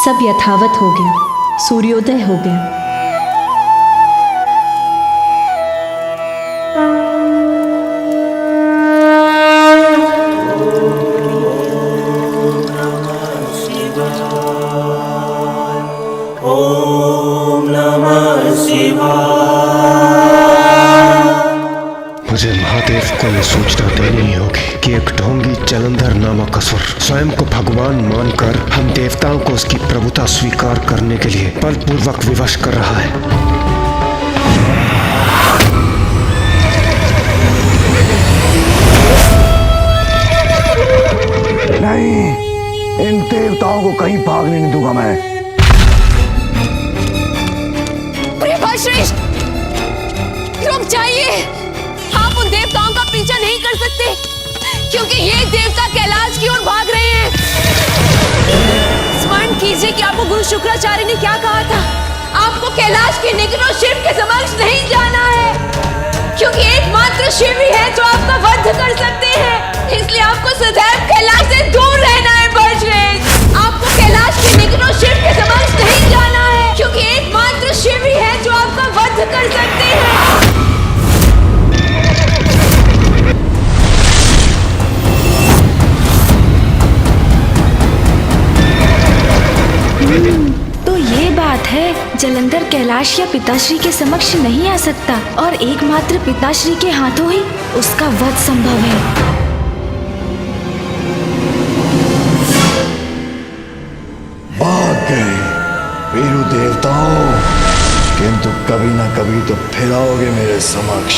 सब यथावत हो गया, सूर्योदय हो गया। मुझे महादेव को यह सूचना देनी ही होगी कि एक ढोंगी जलंधर नामक असुर स्वयं को भगवान मानकर हम देवताओं को उसकी प्रभुता स्वीकार करने के लिए बलपूर्वक विवश कर रहा है। नहीं, इन देवताओं को कहीं भागने नहीं दूंगा मैं। श्रेष्ठ, रुक जाइए। आप उन देवताओं का पीछा नहीं कर सकते क्योंकि ये देवता कैलाश की ओर भाग रहे हैं। स्मरण कीजिए कि आपको गुरु शुक्राचार्य ने क्या कहा था। आपको कैलाश के निकट और शिव के समक्ष नहीं जाना है क्योंकि एकमात्र शिव ही है जो आपका वध कर सकते हैं। इसलिए आपको सदैव कैलाश से दूर रहना है बलश्रेष्ठ। आपको कैलाश के निकट और शिव के समक्ष नहीं जाना है क्योंकि एकमात्र शिव ही है जो आपका वध कर सकते हैं। तो ये बात है, जलंधर कैलाश या पिताश्री के समक्ष नहीं आ सकता और एकमात्र पिताश्री के हाथों ही उसका वध संभव है। भाग गए वीरू देवताओं, किंतु कभी ना कभी तो फिर आओगे मेरे समक्ष।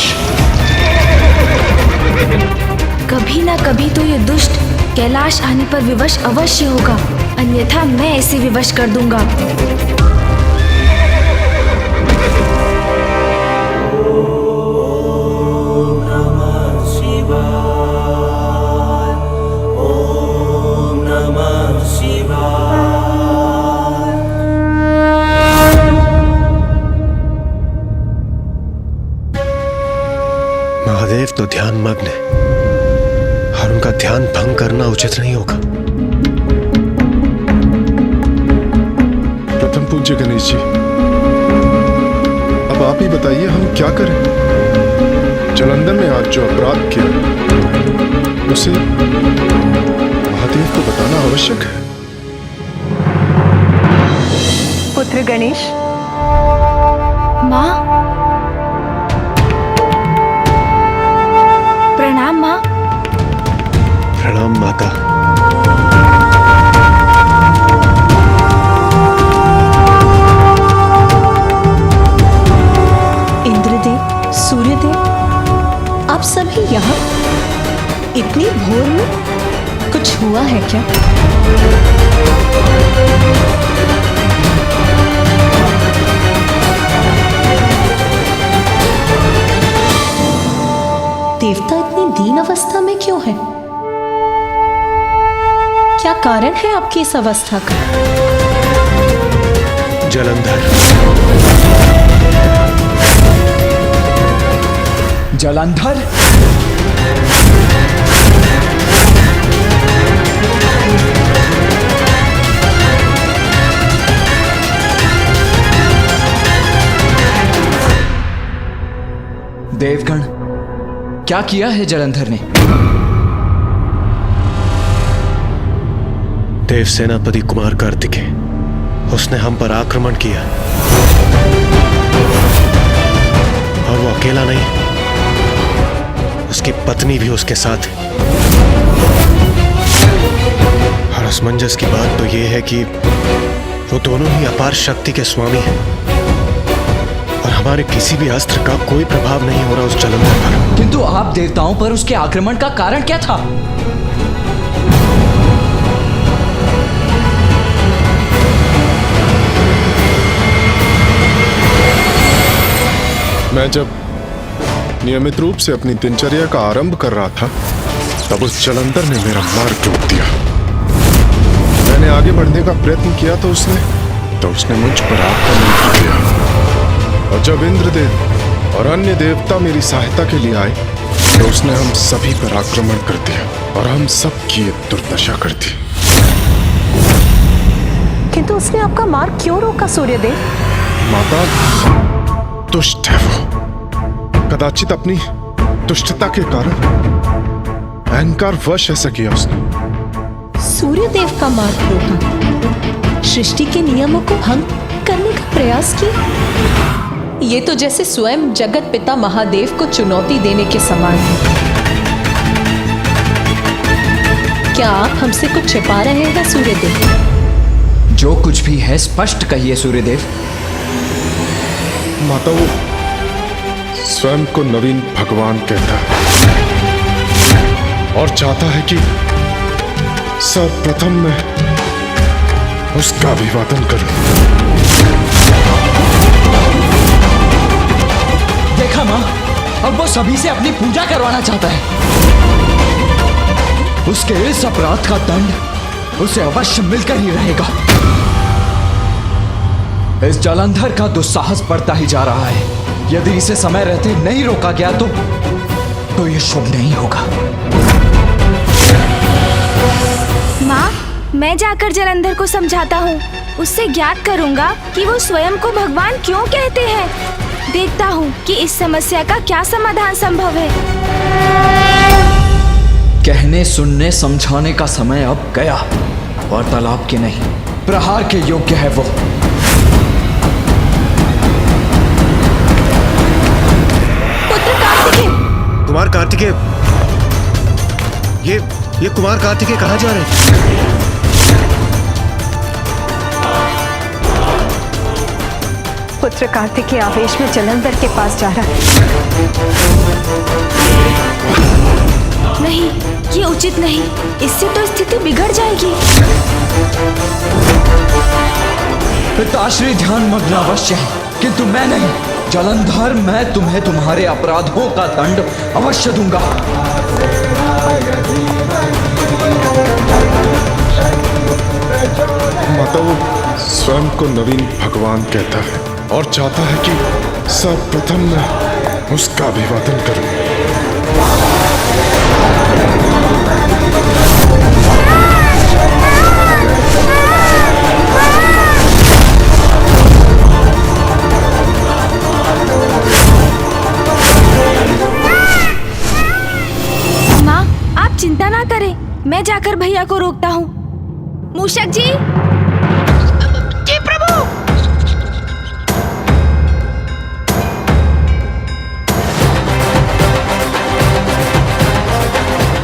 कभी ना कभी तो ये दुष्ट कैलाश आने पर विवश अवश्य होगा, अन्यथा मैं इसे विवश कर दूंगा। महादेव तो ध्यान मग्न है और उनका ध्यान भंग करना उचित नहीं होगा। प्रथम पूज्य गणेश जी, अब आप ही बताइए हम क्या करें। जलंधर ने आज जो अपराध किया उसे महादेव को बताना आवश्यक है। पुत्र गणेश। माँ, प्रणाम माँ। प्रणाम माता। इंद्रदेव, सूर्यदेव, आप सभी यहाँ इतनी भोर में? कुछ हुआ है क्या? देवता इतनी दीन अवस्था में क्यों है? क्या कारण है आपकी इस अवस्था का? जलंधर। जलंधर? देवगण, क्या किया है जलंधर ने? देव सेनापति कुमार कार्तिकेय, उसने हम पर आक्रमण किया और वो अकेला नहीं, उसकी पत्नी भी उसके साथ है। और असमंजस की बात तो ये है कि वो दोनों ही अपार शक्ति के स्वामी हैं और हमारे किसी भी अस्त्र का कोई प्रभाव नहीं हो रहा उस जलंधर पर। किंतु आप देवताओं पर उसके आक्रमण का कारण क्या था? मैं जब नियमित रूप से अपनी दिनचर्या का आरंभ कर रहा था तब उस जलंधर ने मेरा मार्ग रोक दिया। मैंने आगे बढ़ने का प्रयत्न किया तो उसने मुझ पर आक्रमण किया और जब इंद्रदेव और अन्य देवता मेरी सहायता के लिए आए तो उसने हम सभी पर आक्रमण कर दिया और हम सब की दुर्दशा कर दी। तो उसने आपका मार्ग क्यों रोका सूर्यदेव? माता दुष्ट है वो। कदाचित अपनी दुष्टता के कारण अहंकार वश ऐसा किया उसने। सूर्यदेव का मार्ग रोका, सृष्टि के नियमों को भंग करने का प्रयास किया। ये तो जैसे स्वयं जगत पिता महादेव को चुनौती देने के समान है। क्या आप हमसे कुछ छिपा रहे हैं सूर्यदेव? जो कुछ भी है स्पष्ट कहिए सूर्यदेव। माता वो स्वयं को नवीन भगवान कहता है और चाहता है कि सर्वप्रथम मैं उसका अभिवादन करूं। देखा माँ, अब वो सभी से अपनी पूजा करवाना चाहता है। उसके इस अपराध का दंड उसे अवश्य मिलकर ही रहेगा। इस जलंधर का दुस्साहस बढ़ता ही जा रहा है। यदि इसे समय रहते नहीं रोका गया तो ये शुभ नहीं होगा। माँ, मैं जाकर जलंधर को समझाता हूँ। उससे ज्ञात करूँगा कि वो स्वयं को भगवान क्यों कहते हैं। देखता हूँ कि इस समस्या का क्या समाधान संभव है। कहने सुनने समझाने का समय अब गया। वार्तालाप के नहीं, प्रहार के योग्य है वो। पुत्र कार्तिकेय! कुमार कार्तिकेय, ये कुमार कार्तिकेय कहाँ जा रहे हैं? पुत्र कार्तिकेय आवेश में जलंधर के पास जा रहा है। नहीं, ये उचित नहीं। इससे तो स्थिति बिगड़ जाएगी। पिताश्री ध्यान मग्न अवश्य है, किंतु मैं नहीं। जलंधर, मैं तुम्हें तुम्हारे अपराधों का दंड अवश्य दूंगा। माता वो स्वयं को नवीन भगवान कहता है और चाहता है कि सर्वप्रथम मैं उसका अभिवादन करूं। माँ, आप चिंता ना करें। मैं जाकर भैया को रोकता हूँ। मूषक जी! जी प्रभु।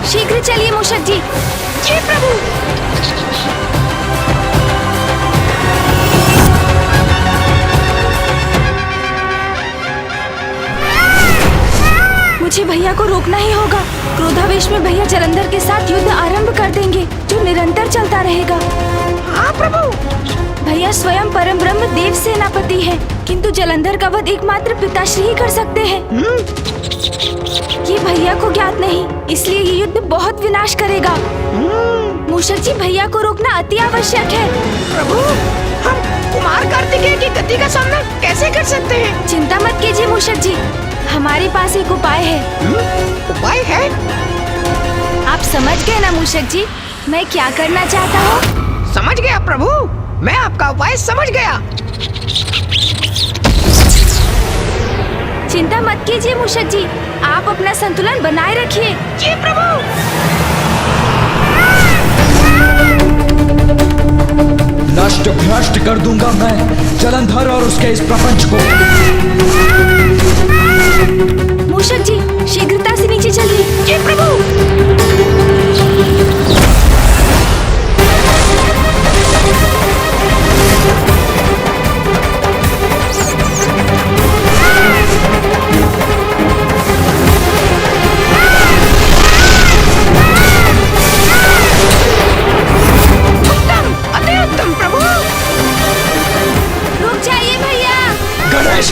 शीघ्र चलिए मूषक जी। जी प्रभु। मुझे भैया को रोकना ही होगा। क्रोधावेश में भैया जलंधर के साथ युद्ध आरंभ कर देंगे, जो निरंतर चलता रहेगा। हाँ प्रभु। भैया स्वयं परम ब्रह्म देव सेनापति है, किंतु जलंधर का वध एकमात्र पिताश्री ही कर सकते हैं। ये भैया को ज्ञात नहीं, इसलिए ये युद्ध बहुत विनाश करेगा। मूषक जी, भैया को रोकना अति आवश्यक है। प्रभु, हम कुमार कार्तिकेय की गति का सामना कैसे कर सकते हैं? चिंता मत कीजिए मूषक जी, हमारे पास एक उपाय है। उपाय है? आप समझ गए ना मूषक जी, मैं क्या करना चाहता हूँ? समझ गया प्रभु, मैं आपका उपाय समझ गया। चिंता मत कीजिए मूषक जी, आप अपना संतुलन बनाए रखिए। जी प्रभु। नष्ट भ्रष्ट कर दूंगा मैं जलंधर और उसके इस प्रपंच को। मूषक जी, शीघ्रता से नीचे चलिए। जी प्रभु।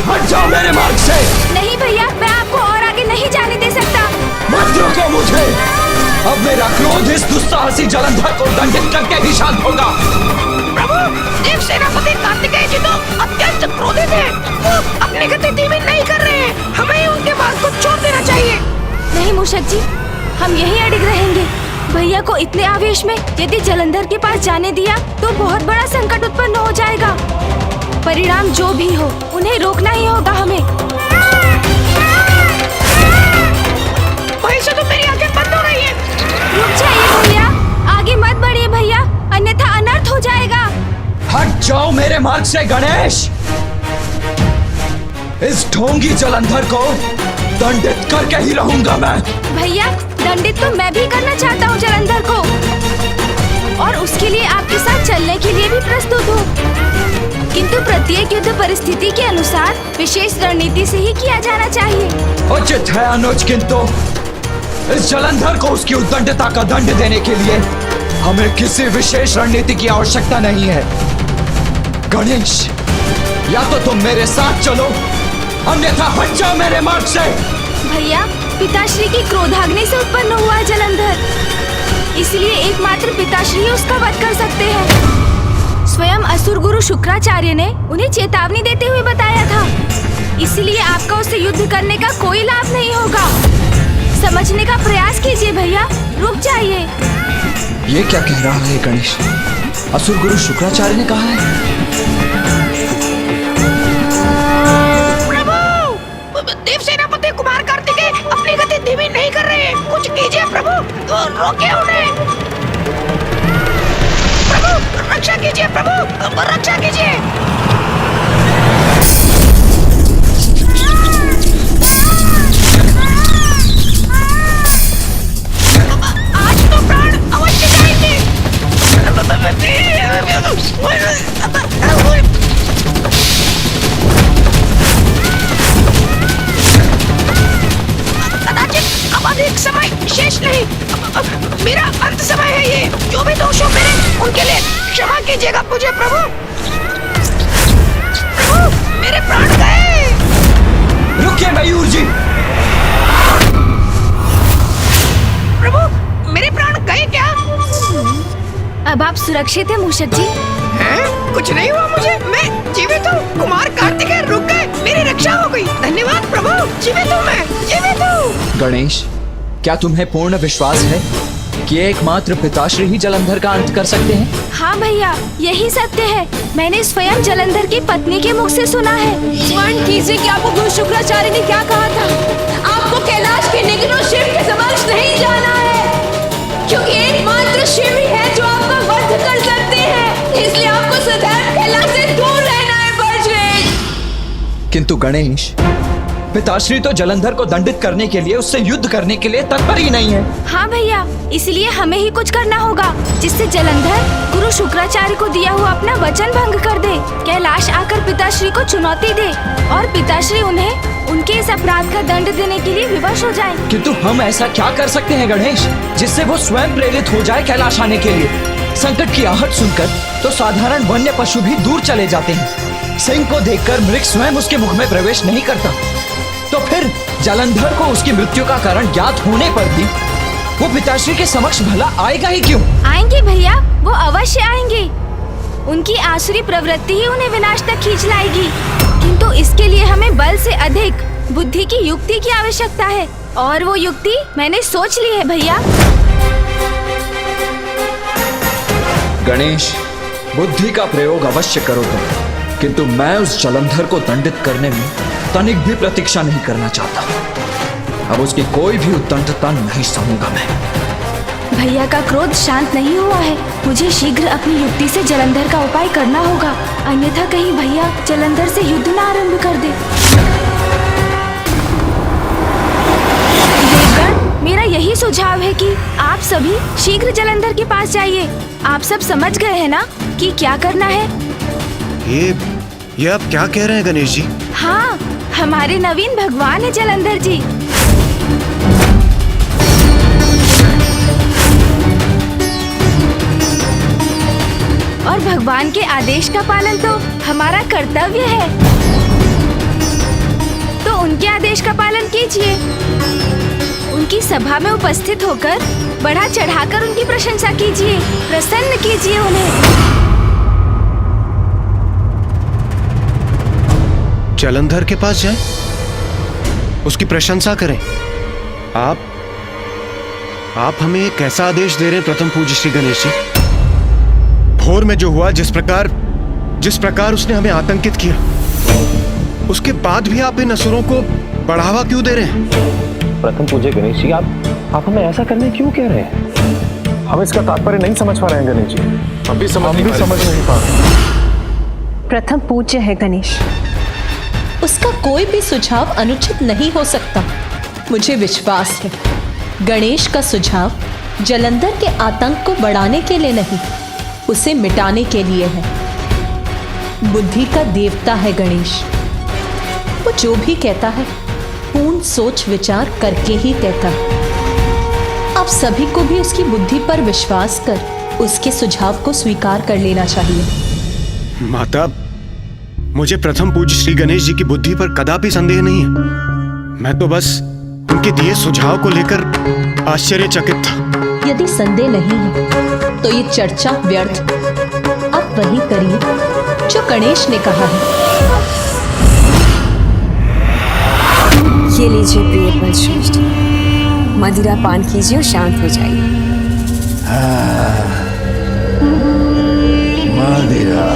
हट जाओ मेरे मार्ग से। नहीं भैया, मैं आपको और आगे नहीं जाने दे सकता। मत रोको मुझे। अब मेरा क्रोध इस दुस्साहसी जलंधर को दंडित करके ही शांत होगा। प्रभु, देव सेनापति कार्तिकेय जी तो अत्यंत क्रोधित हैं। वो अपनी गति धीमी नहीं कर रहे हैं। हमें उनके मार्ग को छोड़ देना चाहिए। नहीं मूषक जी, हम यहीं अड़िग रहेंगे। भैया को इतने आवेश में यदि जलंधर के पास जाने दिया तो बहुत बड़ा संकट उत्पन्न हो जाएगा। परिणाम जो भी हो उन्हें रोकना ही होगा हमें। वहीं से तो मेरी आंखें बंद हो रही हैं। रुक जाइए भैया, आगे मत बढ़िए भैया, अन्यथा अनर्थ हो जाएगा। हट जाओ मेरे मार्ग से गणेश। इस ढोंगी जलंधर को दंडित करके ही रहूंगा मैं। भैया, दंडित तो मैं भी करना चाहता हूँ जलंधर को, और उसके लिए आपके साथ चलने के लिए भी प्रस्तुत हूँ। किंतु प्रत्येक युद्ध परिस्थिति के अनुसार विशेष रणनीति से ही किया जाना चाहिए। उचित है अनुज, किंतु इस जलंधर को उसकी उद्दंडता का दंड देने के लिए हमें किसी विशेष रणनीति की आवश्यकता नहीं है। गणेश, या तो तुम मेरे साथ चलो, अन्यथा हट जाओ मेरे मार्ग से। भैया, पिताश्री की क्रोधाग्नि से उत्पन्न हुआ है जलंधर, इसलिए एकमात्र पिताश्री ही उसका वध कर सकते हैं। स्वयं असुर गुरु शुक्राचार्य ने उन्हें चेतावनी देते हुए बताया था, इसलिए आपका उससे युद्ध करने का कोई लाभ नहीं होगा। समझने का प्रयास कीजिए भैया, रुक जाइए। ये क्या कह रहा है गणेश? असुर गुरु शुक्राचार्य ने कहा है? देव सेनापति कुमार कार्तिकेय अपनी गति धीमी नहीं कर रहे हैं। कुछ कीजिए प्रभु, तो रोकिए उन्हें। प्रभु रक्षा कीजिए, प्रभु रक्षा कीजिए। आज तो प्राण अवश्य जाएंगे। अब अधिक समय शेष नहीं, मेरा अंत समय है ये। जो भी दोष हो मेरे, उनके लिए क्षमा कीजिएगा मुझे प्रभु। प्रभु मेरे प्राण गए। रुकिए मयूर जी। प्रभु मेरे प्राण गए क्या? अब आप सुरक्षित हैं मूषक जी? हैं? कुछ नहीं हुआ मुझे, मैं जीवित हूँ। कुमार कार्तिकेय रुक गए, मेरी रक्षा हो गई। धन्यवाद प्रभु, जीवित हूँ मैं, जीवित हूँ। गणेश, क्या तुम्हें पूर्ण विश्वास है कि एकमात्र पिताश्री ही जलंधर का अंत कर सकते हैं? हाँ भैया, यही सत्य है। मैंने स्वयं जलंधर की पत्नी के मुख से सुना है। स्मरण कीजिए कि आपको गुरु शुक्राचार्य ने क्या कहा था। आपको कैलाश के निकटों शिव के समक्ष नहीं जाना है, क्योंकि एकमात्र शिव ही है जो आपका वध कर सकते हैं। इसलिए आपको सदैव कैलाश से दूर रहना है बजरंग। किंतु गणेश, पिताश्री तो जलंधर को दंडित करने के लिए, उससे युद्ध करने के लिए तत्पर ही नहीं है। हाँ भैया, इसलिए हमें ही कुछ करना होगा जिससे जलंधर गुरु शुक्राचार्य को दिया हुआ अपना वचन भंग कर दे। कैलाश आकर पिताश्री को चुनौती दे और पिताश्री उन्हें उनके इस अपराध का दंड देने के लिए विवश हो जाए। किंतु हम ऐसा क्या कर सकते हैं गणेश, जिससे वो स्वयं प्रेरित हो जाए कैलाश आने के लिए? संकट की आहट सुनकर तो साधारण वन्य पशु भी दूर चले जाते हैं। सिंह को देखकर मृग स्वयं उसके मुख में प्रवेश नहीं करता, तो फिर जलंधर को उसकी मृत्यु का कारण ज्ञात होने पर भी वो पिताश्री के समक्ष भला आएगा ही क्यों? आएंगे भैया, वो अवश्य आएंगे। उनकी आसुरी प्रवृत्ति ही उन्हें विनाश तक खींच लाएगी, किंतु इसके लिए हमें बल से अधिक बुद्धि की युक्ति की आवश्यकता है, और वो युक्ति मैंने सोच ली है भैया। गणेश, बुद्धि का प्रयोग अवश्य करो तुम, किंतु मैं उस जलंधर को दंडित करने में तनिक भी प्रतीक्षा नहीं करना चाहता। अब उसकी कोई भी उद्दंडता नहीं सहूंगा मैं। भैया का क्रोध शांत नहीं हुआ है। मुझे शीघ्र अपनी युक्ति से जलंधर का उपाय करना होगा, अन्यथा कहीं भैया जलंधर से युद्ध न आरंभ कर दे। देवगण, मेरा यही सुझाव है कि आप सभी शीघ्र जलंधर के पास जाइए। आप सब समझ गए हैं ना कि क्या करना है? ये आप क्या कह रहे हैं गणेश जी? हाँ, हमारे नवीन भगवान है जलंधर जी। और भगवान के आदेश का पालन तो हमारा कर्तव्य है, तो उनके आदेश का पालन कीजिए। उनकी सभा में उपस्थित होकर बढ़ा चढ़ाकर उनकी प्रशंसा कीजिए, प्रसन्न कीजिए उन्हें। जलंधर के पास जाएं, उसकी प्रशंसा करें। आप हमें एक ऐसा आदेश दे रहे हैं प्रथम पूज्य श्री गणेश जी? भोर में जो हुआ, जिस प्रकार उसने हमें आतंकित किया, उसके बाद भी आप इन असुरों को बढ़ावा क्यों दे रहे हैं? प्रथम पूज्य गणेश जी, आप हमें ऐसा करने क्यों कह रहे हैं? हम इसका तात्पर्य नहीं समझ पा रहे हैं गणेश जी। हम भी समझ नहीं पा रहे। प्रथम पूज्य है गणेश। उसका कोई भी सुझाव अनुचित नहीं हो सकता। मुझे विश्वास है गणेश का सुझाव जलंधर के आतंक को बढ़ाने के लिए नहीं, उसे मिटाने के लिए है। बुद्धि का देवता है गणेश। वो जो भी कहता है पूर्ण सोच विचार करके ही कहता है। आप सभी को भी उसकी बुद्धि पर विश्वास कर उसके सुझाव को स्वीकार कर लेना चाहिए। माता, मुझे प्रथम पूज्य श्री गणेश जी की बुद्धि पर कदापि संदेह नहीं है। मैं तो बस उनके दिए सुझाव को लेकर आश्चर्यचकित था। यदि संदेह नहीं है तो ये चर्चा व्यर्थ। आप वही करिए जो गणेश ने कहा है। ये लीजिए प्रिय बलश्रेष्ठ, मदिरा पान कीजिए और शांत हो जाइए। मदिरा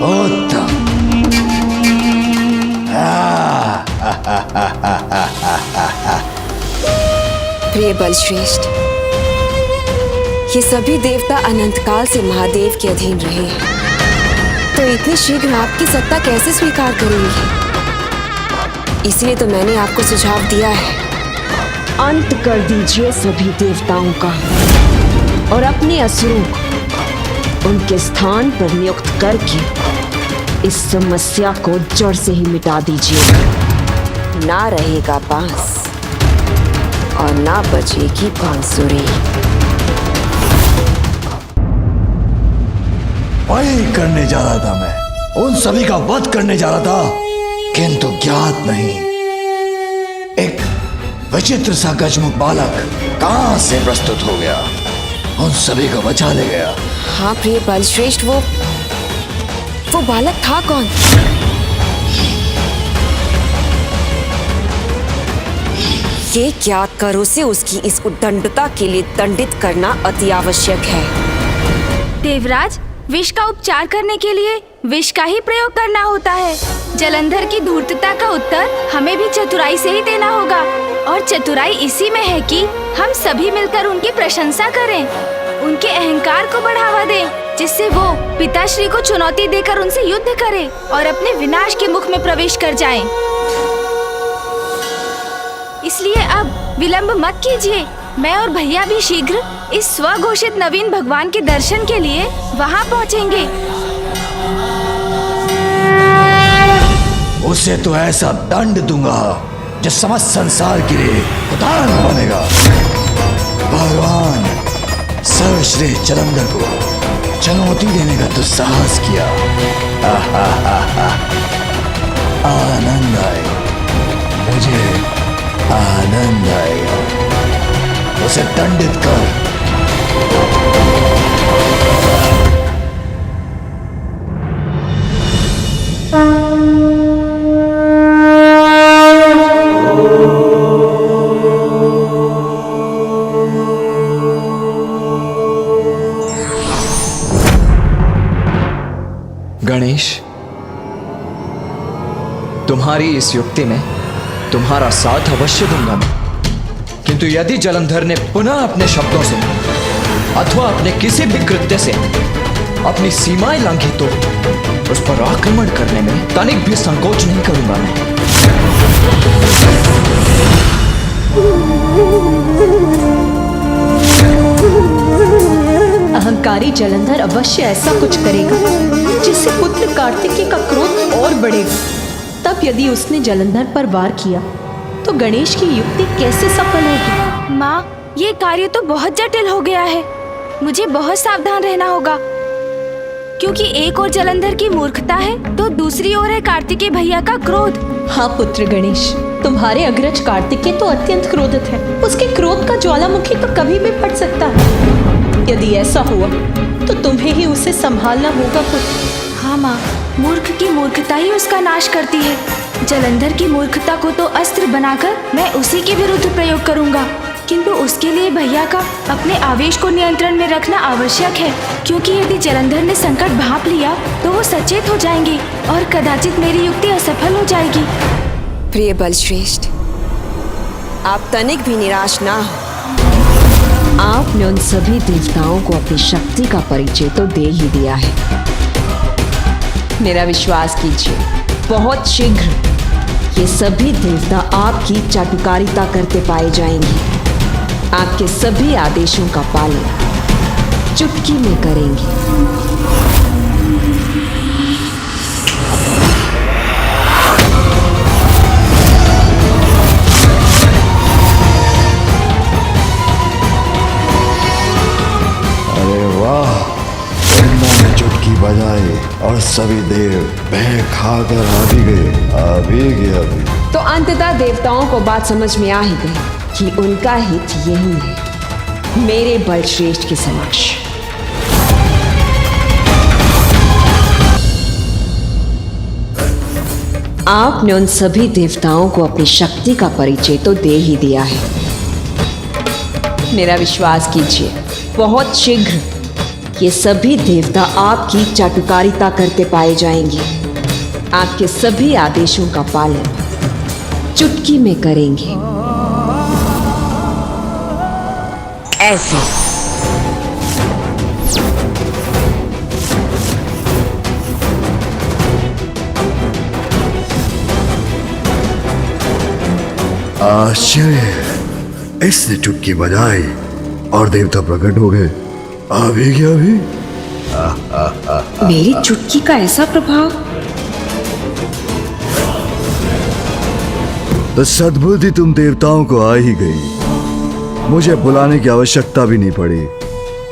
उत्तम। प्रिय बलश्रेष्ठ, ये सभी देवता अनंत काल से महादेव के अधीन रहे हैं, तो इतने शीघ्र आपकी सत्ता कैसे स्वीकार करेंगे? इसलिए तो मैंने आपको सुझाव दिया है, अंत कर दीजिए सभी देवताओं का और अपने असुरों को उनके स्थान पर नियुक्त करके इस समस्या को जड़ से ही मिटा दीजिए। ना रहेगा बांस और ना बचेगी बांसुरी। वही करने जा रहा था मैं, उन सभी का वध करने जा रहा था, किंतु ज्ञात नहीं एक विचित्र सा गजमुख बालक कहां से प्रस्तुत हो गया, उन सभी को बचा ले गया। हाँ प्रिय बलश्रेष्ठ, वो बालक था कौन? ये ज्ञात कर उसे उसकी इस उद्दंडता के लिए दंडित करना अति आवश्यक है। देवराज, विष का उपचार करने के लिए विष का ही प्रयोग करना होता है। जलंधर की धूर्तता का उत्तर हमें भी चतुराई से ही देना होगा, और चतुराई इसी में है कि हम सभी मिलकर उनकी प्रशंसा करें, उनके अहंकार को बढ़ावा दें, जिससे वो पिताश्री को चुनौती देकर उनसे युद्ध करें और अपने विनाश के मुख में प्रवेश कर जाएं। इसलिए अब विलंब मत कीजिए। मैं और भैया भी शीघ्र इस स्वघोषित नवीन भगवान के दर्शन के लिए वहाँ पहुँचेंगे। उसे तो ऐसा दंड दूंगा जो समस्त संसार के लिए उदाहरण बनेगा। भगवान सर्वश्रेष्ठ जलंधर को चुनौती देने का दुस्साहस किया। आनंद आएगा, मुझे आनंद आएगा। उसे दंडित कर। गणेश, तुम्हारी इस युक्ति में तुम्हारा साथ अवश्य दूंगा मैं, किंतु यदि जलंधर ने पुनः अपने शब्दों से अथवा अपने किसी भी कृत्य से अपनी सीमाएं लांघी तो उस पर आक्रमण करने में तनिक भी संकोच नहीं करूंगा मैं। अहंकारी जलंधर अवश्य ऐसा कुछ करेगा जिससे पुत्र कार्तिकेय का क्रोध और बढ़ेगा। तब यदि उसने जलंधर पर वार किया तो गणेश की युक्ति कैसे सफल होगी? माँ, ये कार्य तो बहुत जटिल हो गया है। मुझे बहुत सावधान रहना होगा, क्योंकि एक ओर जलंधर की मूर्खता है तो दूसरी ओर है कार्तिकेय भैया का क्रोध। हाँ पुत्र गणेश, तुम्हारे अग्रज कार्तिकेय तो अत्यंत क्रोधित है। उसके क्रोध का ज्वालामुखी तो कभी भी फट सकता है। यदि ऐसा हुआ तो तुम्हें ही उसे संभालना होगा खुद। हाँ माँ, मूर्ख की मूर्खता ही उसका नाश करती है। जलंधर की मूर्खता को तो अस्त्र बनाकर मैं उसी के विरुद्ध प्रयोग करूंगा, किंतु उसके लिए भैया का अपने आवेश को नियंत्रण में रखना आवश्यक है, क्योंकि यदि जलंधर ने संकट भांप लिया तो वो सचेत हो जाएंगे और कदाचित मेरी युक्ति असफल हो जाएगी। प्रिय बलश्रेष्ठ, आप तनिक भी निराश ना हो। आपने उन सभी देवताओं को अपनी शक्ति का परिचय तो दे ही दिया है। मेरा विश्वास कीजिए, बहुत शीघ्र ये सभी देवता आपकी चाटुकारिता करते पाए जाएंगे। आपके सभी आदेशों का पालन चुटकी में करेंगे। अरे वाह, ब्रह्मा ने चुटकी बजाई और सभी देव बह खाकर आ भी गए अभी। तो अंततः देवताओं को बात समझ में आ ही गई कि उनका हित यही है, मेरे बलश्रेष्ठ के समक्ष। आपने उन सभी देवताओं को अपनी शक्ति का परिचय तो दे ही दिया है। मेरा विश्वास कीजिए, बहुत शीघ्र ये सभी देवता आपकी चाटुकारिता करते पाए जाएंगे। आपके सभी आदेशों का पालन चुटकी में करेंगे। ऐसे आश्चर्य, इसने चुटकी बजाई और देवता प्रकट हो गए। आ भी गया अभी। मेरी चुटकी का ऐसा प्रभाव। तो सद्बुद्धि तुम देवताओं को आ ही गई, मुझे बुलाने की आवश्यकता भी नहीं पड़ी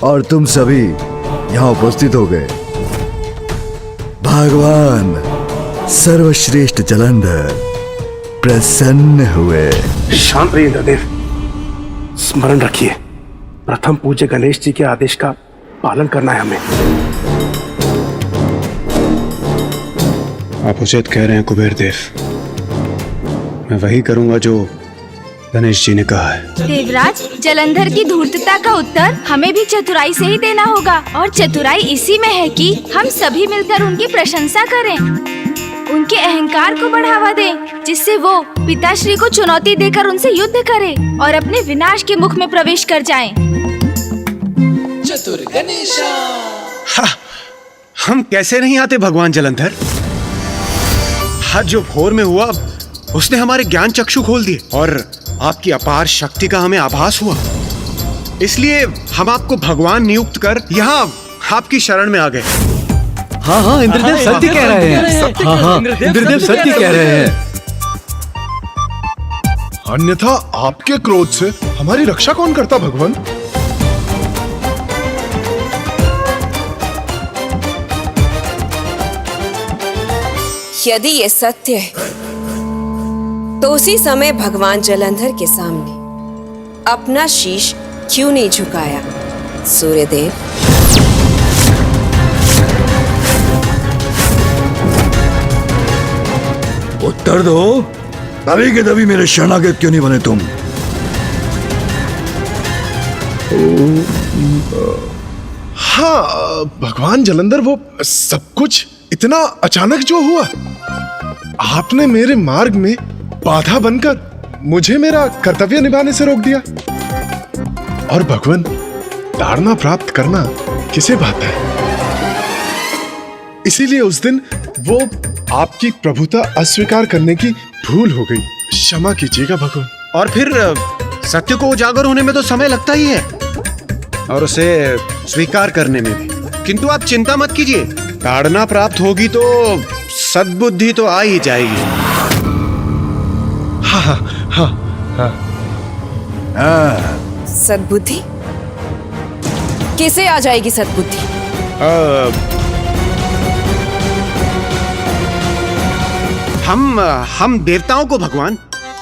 और तुम सभी यहाँ उपस्थित हो गए। भगवान सर्वश्रेष्ठ जलंधर प्रसन्न हुए। शांत रहिए इंद्रदेव, स्मरण रखिए, प्रथम पूज्य गणेश जी के आदेश का पालन करना है हमें। आप उचित कह रहे हैं कुबेर देव, मैं वही करूंगा जो गणेश जी ने कहा है। देवराज, जलंधर की धूर्तता का उत्तर हमें भी चतुराई से ही देना होगा, और चतुराई इसी में है कि हम सभी मिलकर उनकी प्रशंसा करें, उनके अहंकार को बढ़ावा दें, जिससे वो पिताश्री को चुनौती देकर उनसे युद्ध करें और अपने विनाश के मुख में प्रवेश कर जाएं। चतुर गणेशा। हम कैसे नहीं आते भगवान जलंधर? आज जो भोर में हुआ उसने हमारे ज्ञान चक्षु खोल दिए और आपकी अपार शक्ति का हमें आभास हुआ। इसलिए हम आपको भगवान नियुक्त कर यहाँ आपकी शरण में आ गए। हाँ, इंद्रदेव सत्य कह रहे हैं। हाँ, इंद्रदेव सत्य कह रहे हैं। अन्यथा आपके क्रोध से हमारी रक्षा कौन करता भगवान? यदि ये सत्य है तो उसी समय भगवान जलंधर के सामने अपना शीश क्यों नहीं झुकाया सूर्यदेव? उत्तर दो, तभी के तभी मेरे शरणागत क्यों नहीं बने तुम? हाँ भगवान जलंधर, वो सब कुछ इतना अचानक जो हुआ, आपने मेरे मार्ग में बाधा बनकर मुझे मेरा कर्तव्य निभाने से रोक दिया। और भगवान, ताड़ना प्राप्त करना किसे भाता है? इसीलिए उस दिन वो आपकी प्रभुता अस्वीकार करने की भूल हो गई। क्षमा कीजिएगा भगवान। और फिर सत्य को उजागर होने में तो समय लगता ही है और उसे स्वीकार करने में भी। किंतु आप चिंता मत कीजिए, ताड़ना प्राप्त होगी तो सद्बुद्धि तो आ ही जाएगी। हाँ हाँ हाँ हाँ। सद्बुद्धि कैसे आ जाएगी? सद्बुद्धि हम देवताओं को भगवान,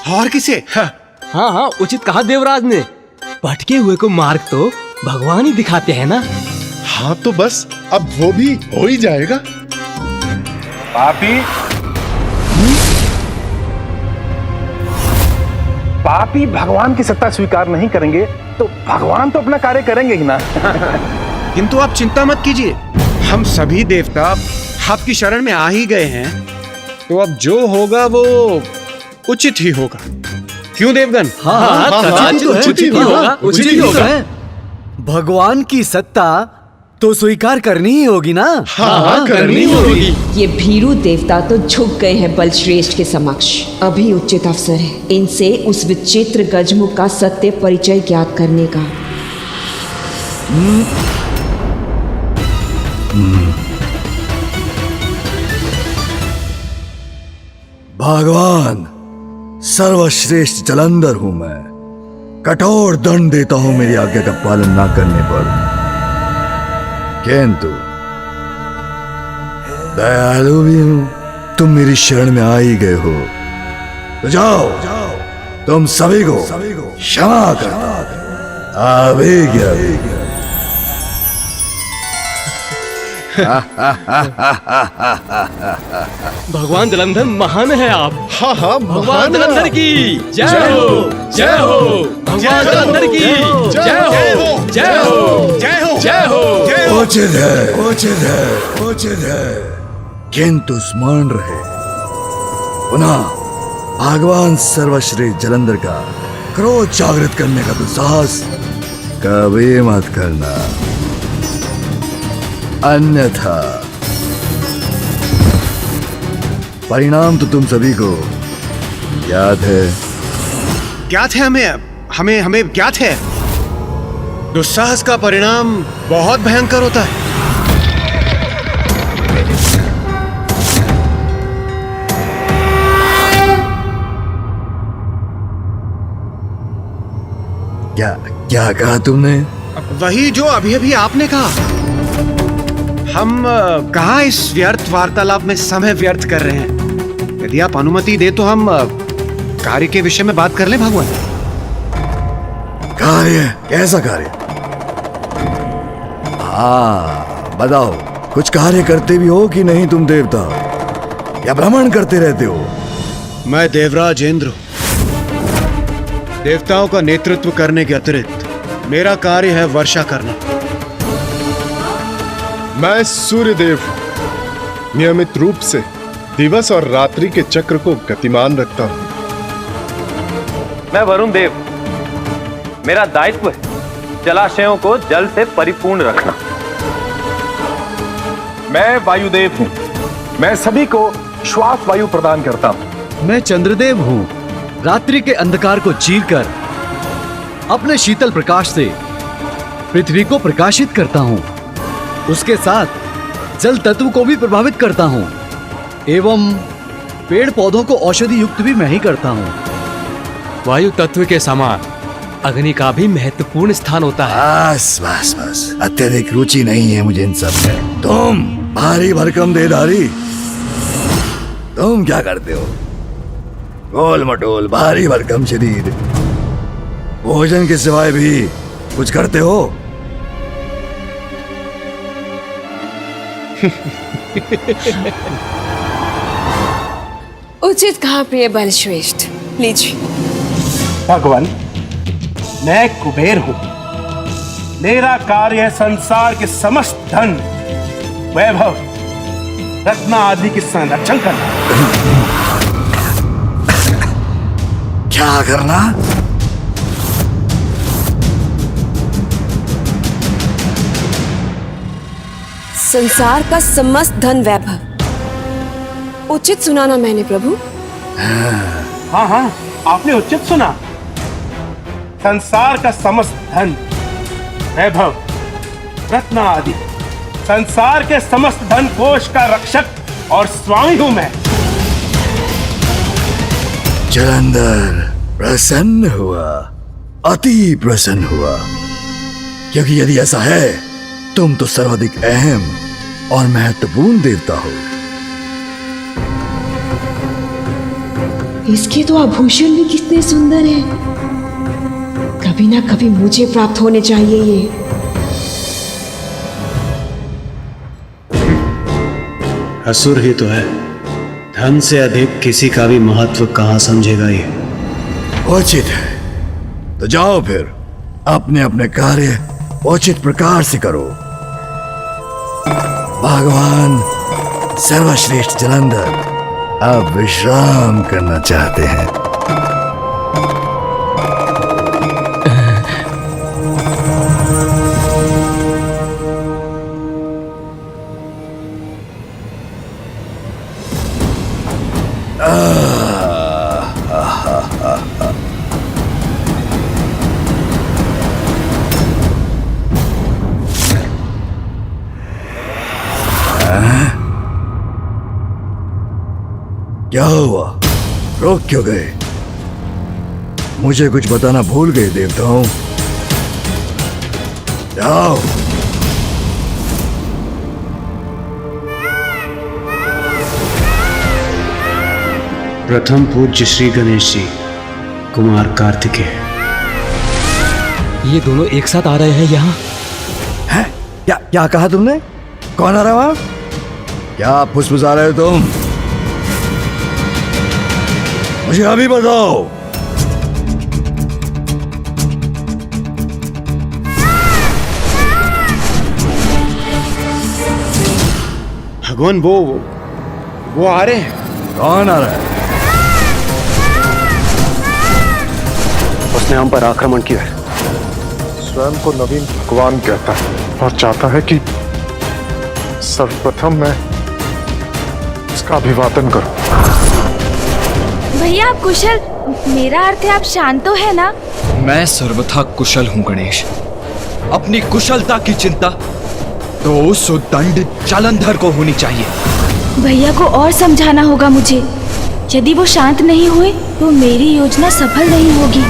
और किसे? हाँ, उचित कहा देवराज ने। भटके हुए को मार्ग तो भगवान ही दिखाते हैं ना। हाँ तो बस अब वो भी हो ही जाएगा। पापी भगवान की सत्ता स्वीकार नहीं करेंगे तो भगवान तो अपना कार्य करेंगे ही ना। किंतु आप चिंता मत कीजिए, हम सभी देवता आपकी शरण में आ ही गए हैं, तो अब जो होगा वो उचित ही होगा। क्यों देवगन? उचित ही होगा। भगवान की सत्ता तो स्वीकार करनी ही होगी ना। हाँ, करनी होगी। ये भीरू देवता तो झुक गए हैं बलश्रेष्ठ के समक्ष। अभी उचित अवसर है इनसे उस विचित्र गजमुख का सत्य परिचय ज्ञात करने का। भगवान, सर्वश्रेष्ठ जलंधर हूं मैं। कठोर दंड देता हूं मेरी आज्ञा का पालन ना करने पर, किंतु दयालु भी हूं। तुम मेरी शरण में आ ही गए हो तो जाओ, तुम सभी को क्षमा करता आवेगा। भगवान जलंधर महान है आप। हाँ हाँ, भगवान जलंधर की जय हो, जय हो। भगवान जलंधर की जय हो, जय हो, जय हो, जय हो। उचित है, उचित है, उचित है, किंतु स्मरण रहे पुनः भगवान सर्वश्रेष्ठ जलंधर का क्रोध जागृत करने का दुस्साहस कभी मत करना, अन्यथा परिणाम तो तुम सभी को याद है। ज्ञात है हमें ज्ञात है। दुस्साहस का परिणाम बहुत भयंकर होता है। क्या कहा तुमने? वही जो अभी अभी आपने कहा। हम कहाँ इस व्यर्थ वार्तालाप में समय व्यर्थ कर रहे हैं। यदि आप अनुमति दे तो हम कार्य के विषय में बात कर लें भगवान। कार्य? कैसा कार्य? हाँ बताओ, कुछ कार्य करते भी हो कि नहीं तुम देवता, या भ्रमण करते रहते हो? मैं देवराज इंद्र, देवताओं का नेतृत्व करने के अतिरिक्त मेरा कार्य है वर्षा करना। मैं सूर्यदेव हूं। नियमित रूप से दिवस और रात्रि के चक्र को गतिमान रखता हूं। मैं वरुण देव, मेरा दायित्व है जलाशयों को जल से परिपूर्ण रखना। मैं वायुदेव हूं, मैं सभी को श्वास वायु प्रदान करता हूं। मैं चंद्रदेव हूँ, रात्रि के अंधकार को चीरकर अपने शीतल प्रकाश से पृथ्वी को प्रकाशित करता हूँ। उसके साथ जल तत्व को भी प्रभावित करता हूँ, एवं पेड़ पौधों को औषधि युक्त भी मैं ही करता हूँ। वायु तत्व के समान अग्नि का भी महत्वपूर्ण स्थान होता है। बस बस बस, अत्यधिक रुचि नहीं है मुझे इन सब में। तुम भारी भरकम देहधारी, तुम क्या करते हो? गोल मटोल भारी भरकम शरीर, भोजन के सिवाय भी कुछ करते हो? उचित कहा प्रिय बलश्रेष्ठ, लीजिए। भगवान, मैं कुबेर हूं। मेरा कार्य है संसार के समस्त धन, वैभव, रत्न आदि की संरक्षण करना। क्या करना? संसार का समस्त धन वैभव। उचित सुना ना मैंने प्रभु? हाँ हाँ, आपने उचित सुना। संसार का समस्त धन, वैभव, रत्न आदि, संसार के समस्त धन कोश का रक्षक और स्वामी हूं मैं। जलंधर प्रसन्न हुआ, अति प्रसन्न हुआ, क्योंकि यदि ऐसा है तुम तो सर्वाधिक अहम और महत्वपूर्ण देवता हो। इसके तो आभूषण भी कितने सुंदर हैं। कभी ना कभी मुझे प्राप्त होने चाहिए ये। असुर ही तो है, धन से अधिक किसी का भी महत्व कहाँ समझेगा ये। उचित है, तो जाओ फिर अपने अपने कार्य उचित प्रकार से करो। भगवान सर्वश्रेष्ठ जलंधर अब विश्राम करना चाहते हैं। क्या हुआ, रोक क्यों गए? मुझे कुछ बताना भूल गए देवताओं? जाओ। प्रथम पूज्य श्री गणेश जी, कुमार कार्तिकेय। ये दोनों एक साथ आ रहे हैं यहाँ। है? क्या क्या कहा तुमने? कौन आ रहा वहां? क्या फुसफुसा रहे हो तुम? मुझे अभी बताओ। भगवान वो आ रहे हैं। कौन आ रहा है? उसने हम पर आक्रमण किया है। स्वयं को नवीन भगवान कहता है और चाहता है कि सर्वप्रथम मैं इसका अभिवादन करूं। भैया आप कुशल, मेरा अर्थ है आप शांत तो है ना? मैं सर्वथा कुशल हूँ गणेश। अपनी कुशलता की चिंता तो उस उद्दंड जालंधर को होनी चाहिए। भैया को और समझाना होगा मुझे। यदि वो शांत नहीं हुए तो मेरी योजना सफल नहीं होगी।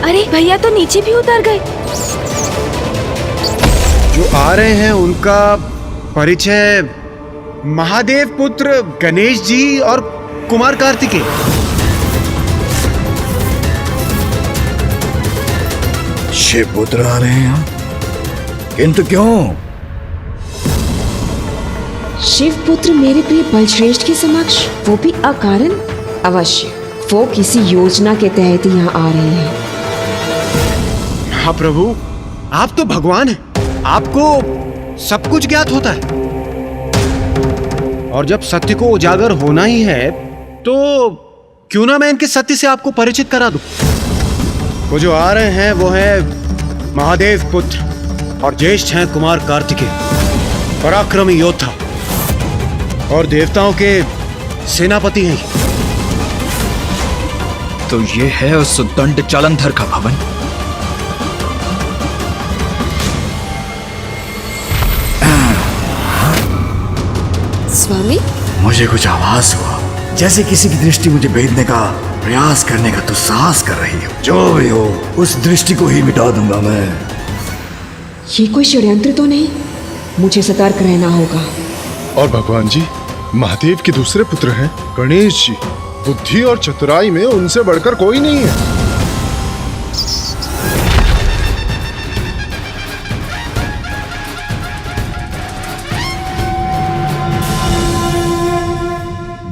अरे भैया तो नीचे भी उतर गए। जो आ रहे हैं उनका परिचय महादेव पुत्र गणेश जी और कुमार कार्तिकेय। शिव पुत्र आ रहे हैं, किंतु क्यों? शिव पुत्र मेरे प्रिय बलश्रेष्ठ के समक्ष, वो भी अकारण? अवश्य, वो किसी योजना के तहत यहाँ आ रहे हैं। हाँ प्रभु, आप तो भगवान हैं, आपको सब कुछ ज्ञात होता है। और जब सत्य को उजागर होना ही है तो क्यों ना मैं इनके सत्य से आपको परिचित करा दूं। वो जो आ रहे हैं वो है महादेव पुत्र और ज्येष्ठ हैं कुमार कार्तिकेय, पराक्रमी योद्धा और देवताओं के सेनापति हैं। तो ये है उस उद्दंड जालंधर का भवन। स्वामी, मुझे कुछ आवाज हुआ, जैसे किसी की दृष्टि मुझे भेदने का प्रयास करने का तो साहस कर रही हो। जो भी हो, उस दृष्टि को ही मिटा दूंगा मैं। ये कोई षड्यंत्र तो नहीं? मुझे सतर्क रहना होगा। और भगवान जी महादेव के दूसरे पुत्र हैं गणेश जी। बुद्धि और चतुराई में उनसे बढ़कर कोई नहीं है।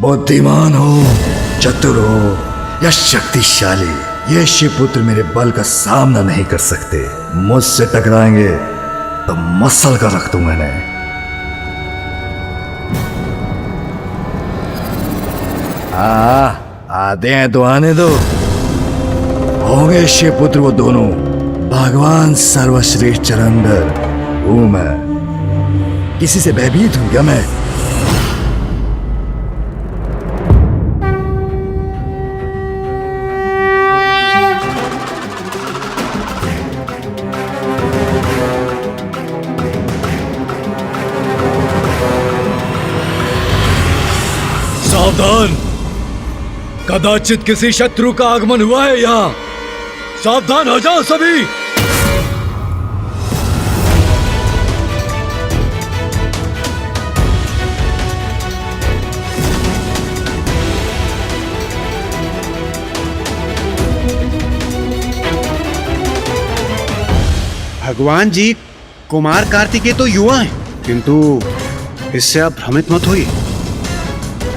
बुद्धिमान हो, चतुर हो या शक्तिशाली, ये शिवपुत्र मेरे बल का सामना नहीं कर सकते। मुझसे टकराएंगे तो मसल कर रख दूंगा इन्हें। आते हैं तो आने दो। होंगे शिवपुत्र वो दोनों, भगवान सर्वश्रेष्ठ जलंधर हूं मैं। किसी से भयभीत हूं क्या मैं? सावधान, कदाचित किसी शत्रु का आगमन हुआ है यहाँ। सावधान हो जाओ सभी। भगवान जी कुमार कार्तिकेय तो युवा हैं, किंतु इससे आप भ्रमित मत होइए,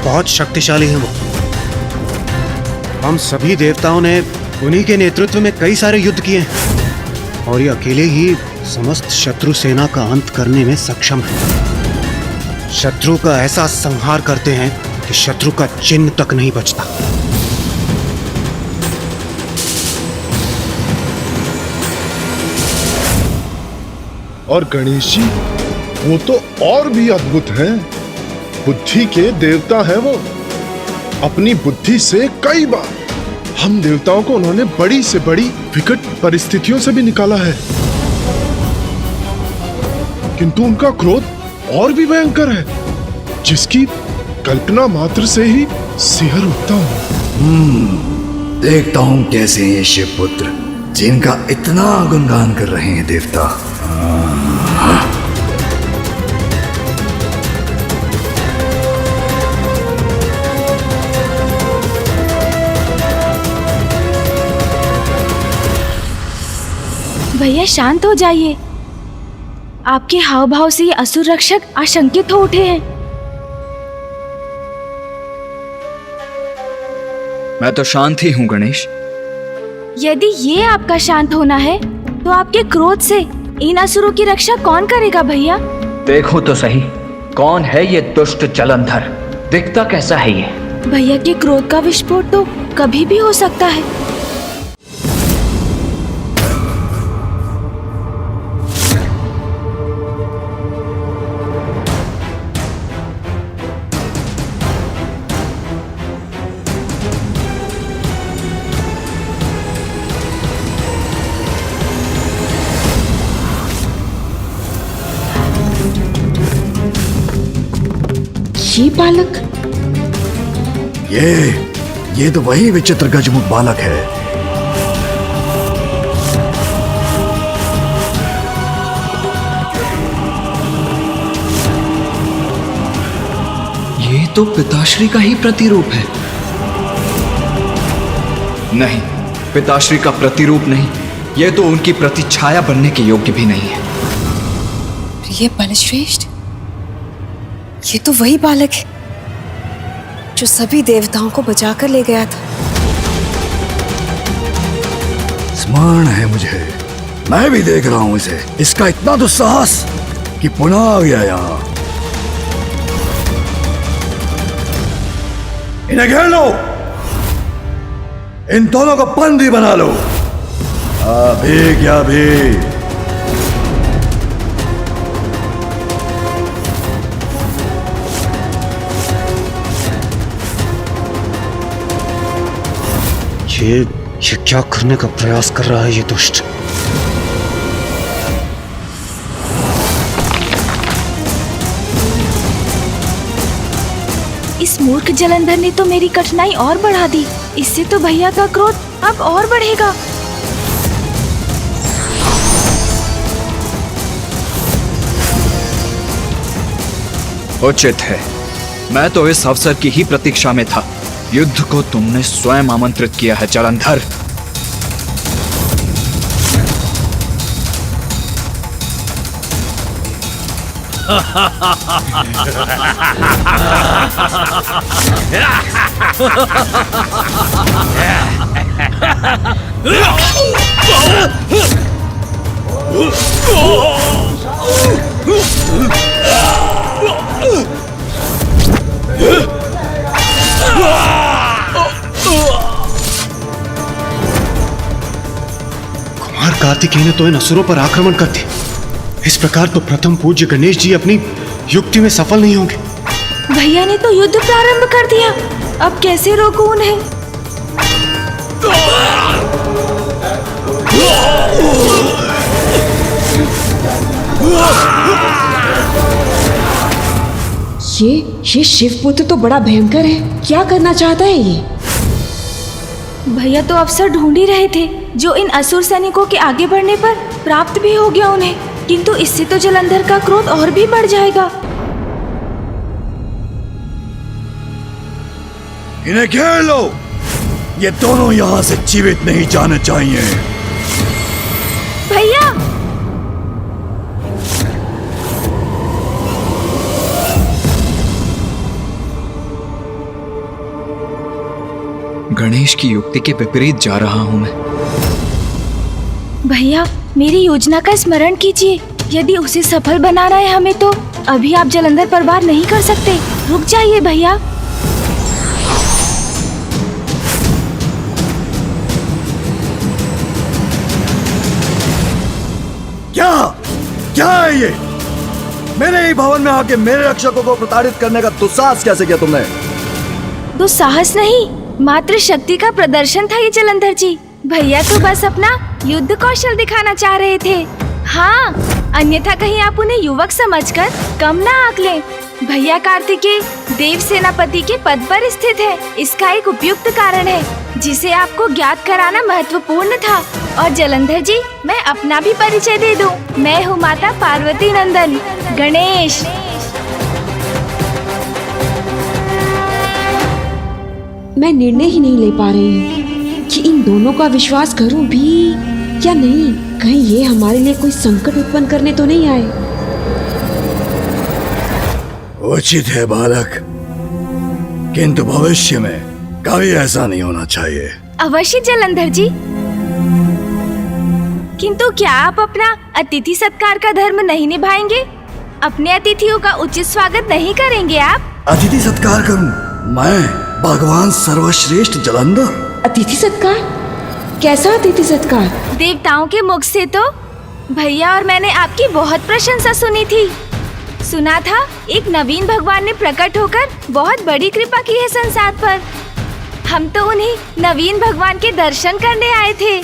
बहुत शक्तिशाली हैं वो। हम सभी देवताओं ने उन्हीं के नेतृत्व में कई सारे युद्ध किए हैं और ये अकेले ही समस्त शत्रु सेना का अंत करने में सक्षम है। शत्रु का ऐसा संहार करते हैं कि शत्रु का चिन्ह तक नहीं बचता। और गणेश जी वो तो और भी अद्भुत हैं। बुद्धि के देवता हैं वो। अपनी बुद्धि से कई बार हम देवताओं को उन्होंने बड़ी से बड़ी विकट परिस्थितियों से भी निकाला है, किंतु उनका क्रोध और भी भयंकर है, जिसकी कल्पना मात्र से ही सिहर उठता हूं। देखता हूं कैसे ये शिवपुत्र जिनका इतना गुणगान कर रहे हैं देवता। भैया शांत हो जाइए। आपके हाव भाव से ये असुर रक्षक आशंकित हो उठे हैं। मैं तो शांत ही हूँ गणेश। यदि ये आपका शांत होना है तो आपके क्रोध से इन असुरों की रक्षा कौन करेगा भैया? देखो तो सही, कौन है ये दुष्ट जलंधर? दिखता कैसा है ये? भैया के क्रोध का विस्फोट तो कभी भी हो सकता है। ये बालक, ये तो वही विचित्र गजमुख बालक है। ये तो पिताश्री का ही प्रतिरूप है। नहीं, पिताश्री का प्रतिरूप नहीं, ये तो उनकी प्रतिछाया बनने के योग्य भी नहीं है। ये बलश्रेष्ठ, ये तो वही बालक है जो सभी देवताओं को बचाकर ले गया था। स्मरण है मुझे, मैं भी देख रहा हूं इसे। इसका इतना दुस्साहस कि पुनः आ गया यहाँ। इन्हें घेर लो, इन दोनों को बंदी बना लो। अभी क्या भी। ये क्या करने का प्रयास कर रहा है ये दुष्ट? इस मूर्ख जलंधर ने तो मेरी कठिनाई और बढ़ा दी। इससे तो भैया का क्रोध अब और बढ़ेगा। उचित है, मैं तो इस अवसर की ही प्रतीक्षा में था। युद्ध को तुमने स्वयं आमंत्रित किया है जलंधर। कुमार कार्तिकेय ने तो इन असुरों पर आक्रमण कर दिया। इस प्रकार तो प्रथम पूज्य गणेश जी अपनी युक्ति में सफल नहीं होंगे। भैया ने तो युद्ध प्रारंभ कर दिया, अब कैसे रोकूं उन्हें? ये शिवपुत्र तो बड़ा भयंकर है। क्या करना चाहता है ये? भैया तो अवसर ढूंढ ही रहे थे जो इन असुर सैनिकों के आगे बढ़ने पर प्राप्त भी हो गया उन्हें, किंतु इससे तो जलंधर का क्रोध और भी बढ़ जाएगा। इन्हें घेर लो, ये दोनों यहाँ से जीवित नहीं जाने चाहिए। भैया गणेश की युक्ति के विपरीत जा रहा हूँ मैं। भैया मेरी योजना का स्मरण कीजिए। यदि उसे सफल बनाना है हमें तो अभी आप जलंधर पर वार नहीं कर सकते। रुक जाइए भैया। क्या है ये? मेरे ही भवन में आके मेरे रक्षकों को प्रताड़ित करने का दुस्साहस कैसे किया तुमने? दुस्साहस नहीं, मात्र शक्ति का प्रदर्शन था ये जलंधर जी। भैया तो बस अपना युद्ध कौशल दिखाना चाह रहे थे। हाँ, अन्यथा कहीं आप उन्हें युवक समझकर कम ना आंक लें। भैया कार्तिकेय देव सेनापति के पद पर स्थित है। इसका एक उपयुक्त कारण है जिसे आपको ज्ञात कराना महत्वपूर्ण था। और जलंधर जी, मैं अपना भी परिचय दे दूं। मैं हूँ माता पार्वती नंदन गणेश। मैं निर्णय ही नहीं ले पा रही हूँ कि इन दोनों का विश्वास करूं भी या नहीं। कहीं ये हमारे लिए कोई संकट उत्पन्न करने तो नहीं आए। उचित है बालक, किंतु भविष्य में कभी ऐसा नहीं होना चाहिए। अवश्य जलंधर जी, किंतु क्या आप अपना अतिथि सत्कार का धर्म नहीं निभाएंगे? अपने अतिथियों का उचित स्वागत नहीं करेंगे आप? अतिथि सत्कार करूं मैं, भगवान सर्वश्रेष्ठ जलंधर? अतिथि सत्कार? कैसा अतिथि सत्कार? देवताओं के मुख से तो भैया और मैंने आपकी बहुत प्रशंसा सुनी थी। सुना था एक नवीन भगवान ने प्रकट होकर बहुत बड़ी कृपा की है संसार पर। हम तो उन्हीं नवीन भगवान के दर्शन करने आए थे,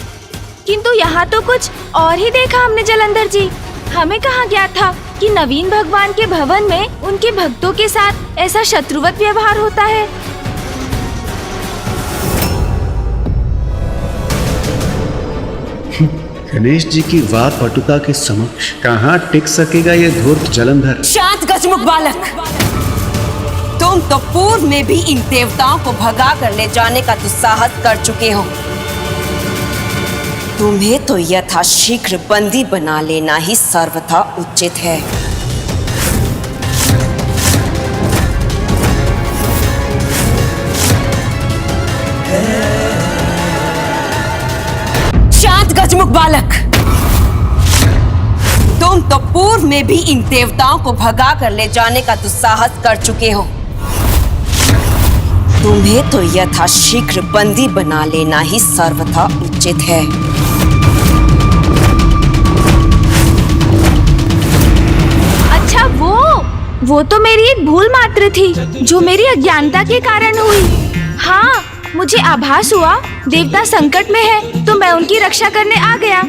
किंतु यहाँ तो कुछ और ही देखा हमने जलंधर जी। हमें कहाँ ज्ञात था कि नवीन भगवान के भवन में उनके भक्तों के साथ ऐसा शत्रुवत व्यवहार होता है। गणेश जी की वाद पटुता के समक्ष कहाँ टिक सकेगा ये धूर्त जलंधर? शांत गजमुख बालक, तुम तो पूर्व में भी इन देवताओं को भगा कर ले जाने का दुस्साहस कर चुके हो। तुम्हें तो यथाशीघ्र बंदी बना लेना ही सर्वथा उचित है। शांत गजमुख बालक, तुम तो पूर्व में भी इन देवताओं को भगा कर ले जाने का दुस्साहस कर चुके हो। तुम्हें तो यथाशीघ्र बंदी बना लेना ही सर्वथा उचित है। अच्छा, वो तो मेरी एक भूल मात्र थी जो मेरी अज्ञानता के कारण हुई। हाँ, मुझे आभास हुआ देवता संकट में है तो मैं उनकी रक्षा करने आ गया।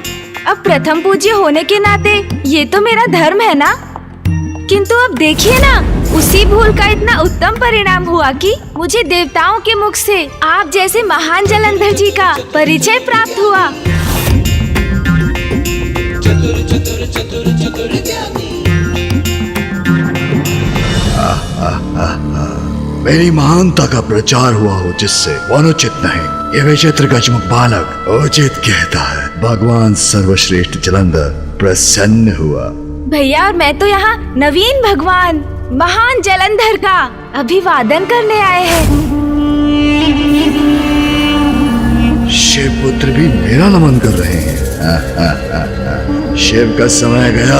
अब प्रथम पूज्य होने के नाते ये तो मेरा धर्म है ना। किंतु अब देखिए ना, उसी भूल का इतना उत्तम परिणाम हुआ कि मुझे देवताओं के मुख से आप जैसे महान जलंधर जी का परिचय प्राप्त हुआ। मेरी महानता का प्रचार हुआ हो जिससे अनुचित नहीं, ये विचित्र गजमुख बालक उचित कहता है। भगवान सर्वश्रेष्ठ जलंधर प्रसन्न हुआ। भैया और मैं तो यहाँ नवीन भगवान महान जलंधर का अभिवादन करने आए हैं। शिव पुत्र भी मेरा नमन कर रहे हैं। शिव का समय गया,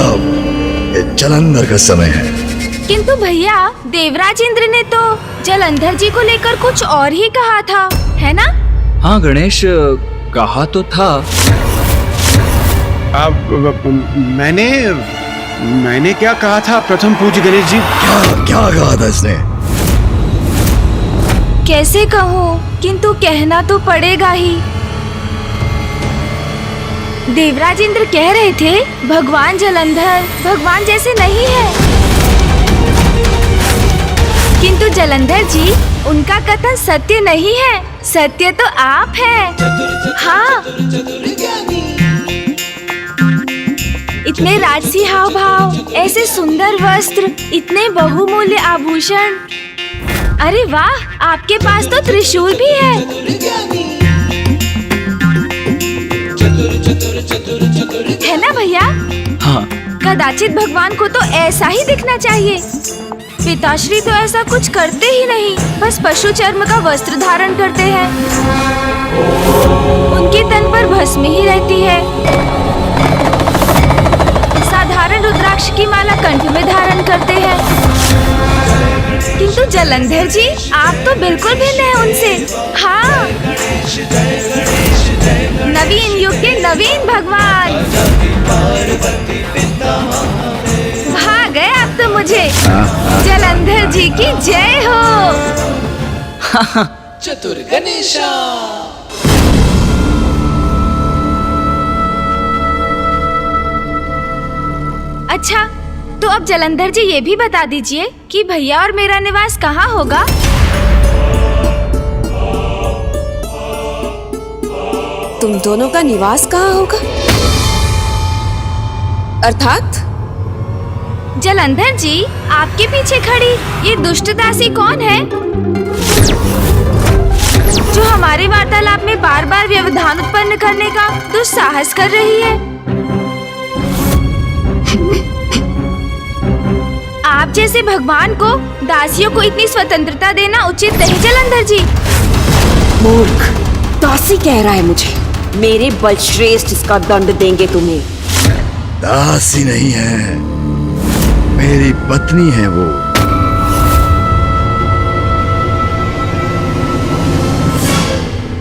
ये जलंधर का समय है। किंतु भैया, देवराज इंद्र ने तो जलंधर जी को लेकर कुछ और ही कहा था, है ना? हाँ गणेश, कहा तो था। अब मैंने क्या कहा था प्रथम पूज्य गणेश जी? क्या कहा था इसने? कैसे कहूँ, किंतु कहना तो पड़ेगा ही। देवराज इंद्र कह रहे थे भगवान जलंधर भगवान जैसे नहीं है, किंतु जलंधर जी, उनका कथन सत्य नहीं है। सत्य तो आप हैं। हाँ, इतने राजसी हाव भाव, ऐसे सुंदर वस्त्र, इतने बहुमूल्य आभूषण। अरे वाह, आपके पास तो त्रिशूल भी है। है ना भैया? हाँ। कदाचित भगवान को तो ऐसा ही दिखना चाहिए। पिताश्री तो ऐसा कुछ करते ही नहीं, बस पशु चर्म का वस्त्र धारण करते हैं। उनके तन पर भस्म ही रहती है। साधारण रुद्राक्ष की माला कंठ में धारण करते हैं। किंतु जलंधर जी, आप तो बिल्कुल भिन्न हैं उनसे। हाँ, नवीन युग के नवीन भगवान। भाग गए आप तो मुझे। जलंधर जी की जय हो। चतुर गणेशा। अच्छा, तो अब जलंधर जी ये भी बता दीजिए कि भैया और मेरा निवास कहाँ होगा? तुम दोनों का निवास कहाँ होगा? अर्थात? जलंधर जी, आपके पीछे खड़ी ये दुष्ट दासी कौन है, जो हमारे वार्तालाप में बार बार व्यवधान उत्पन्न करने का दुस्साहस कर रही है? आप जैसे भगवान को दासियों को इतनी स्वतंत्रता देना उचित नहीं जलंधर जी। मूर्ख, दासी कह रहा है मुझे। मेरे बलश्रेष्ठ इसका दंड देंगे तुम्हें। दासी नहीं है, मेरी पत्नी है वो।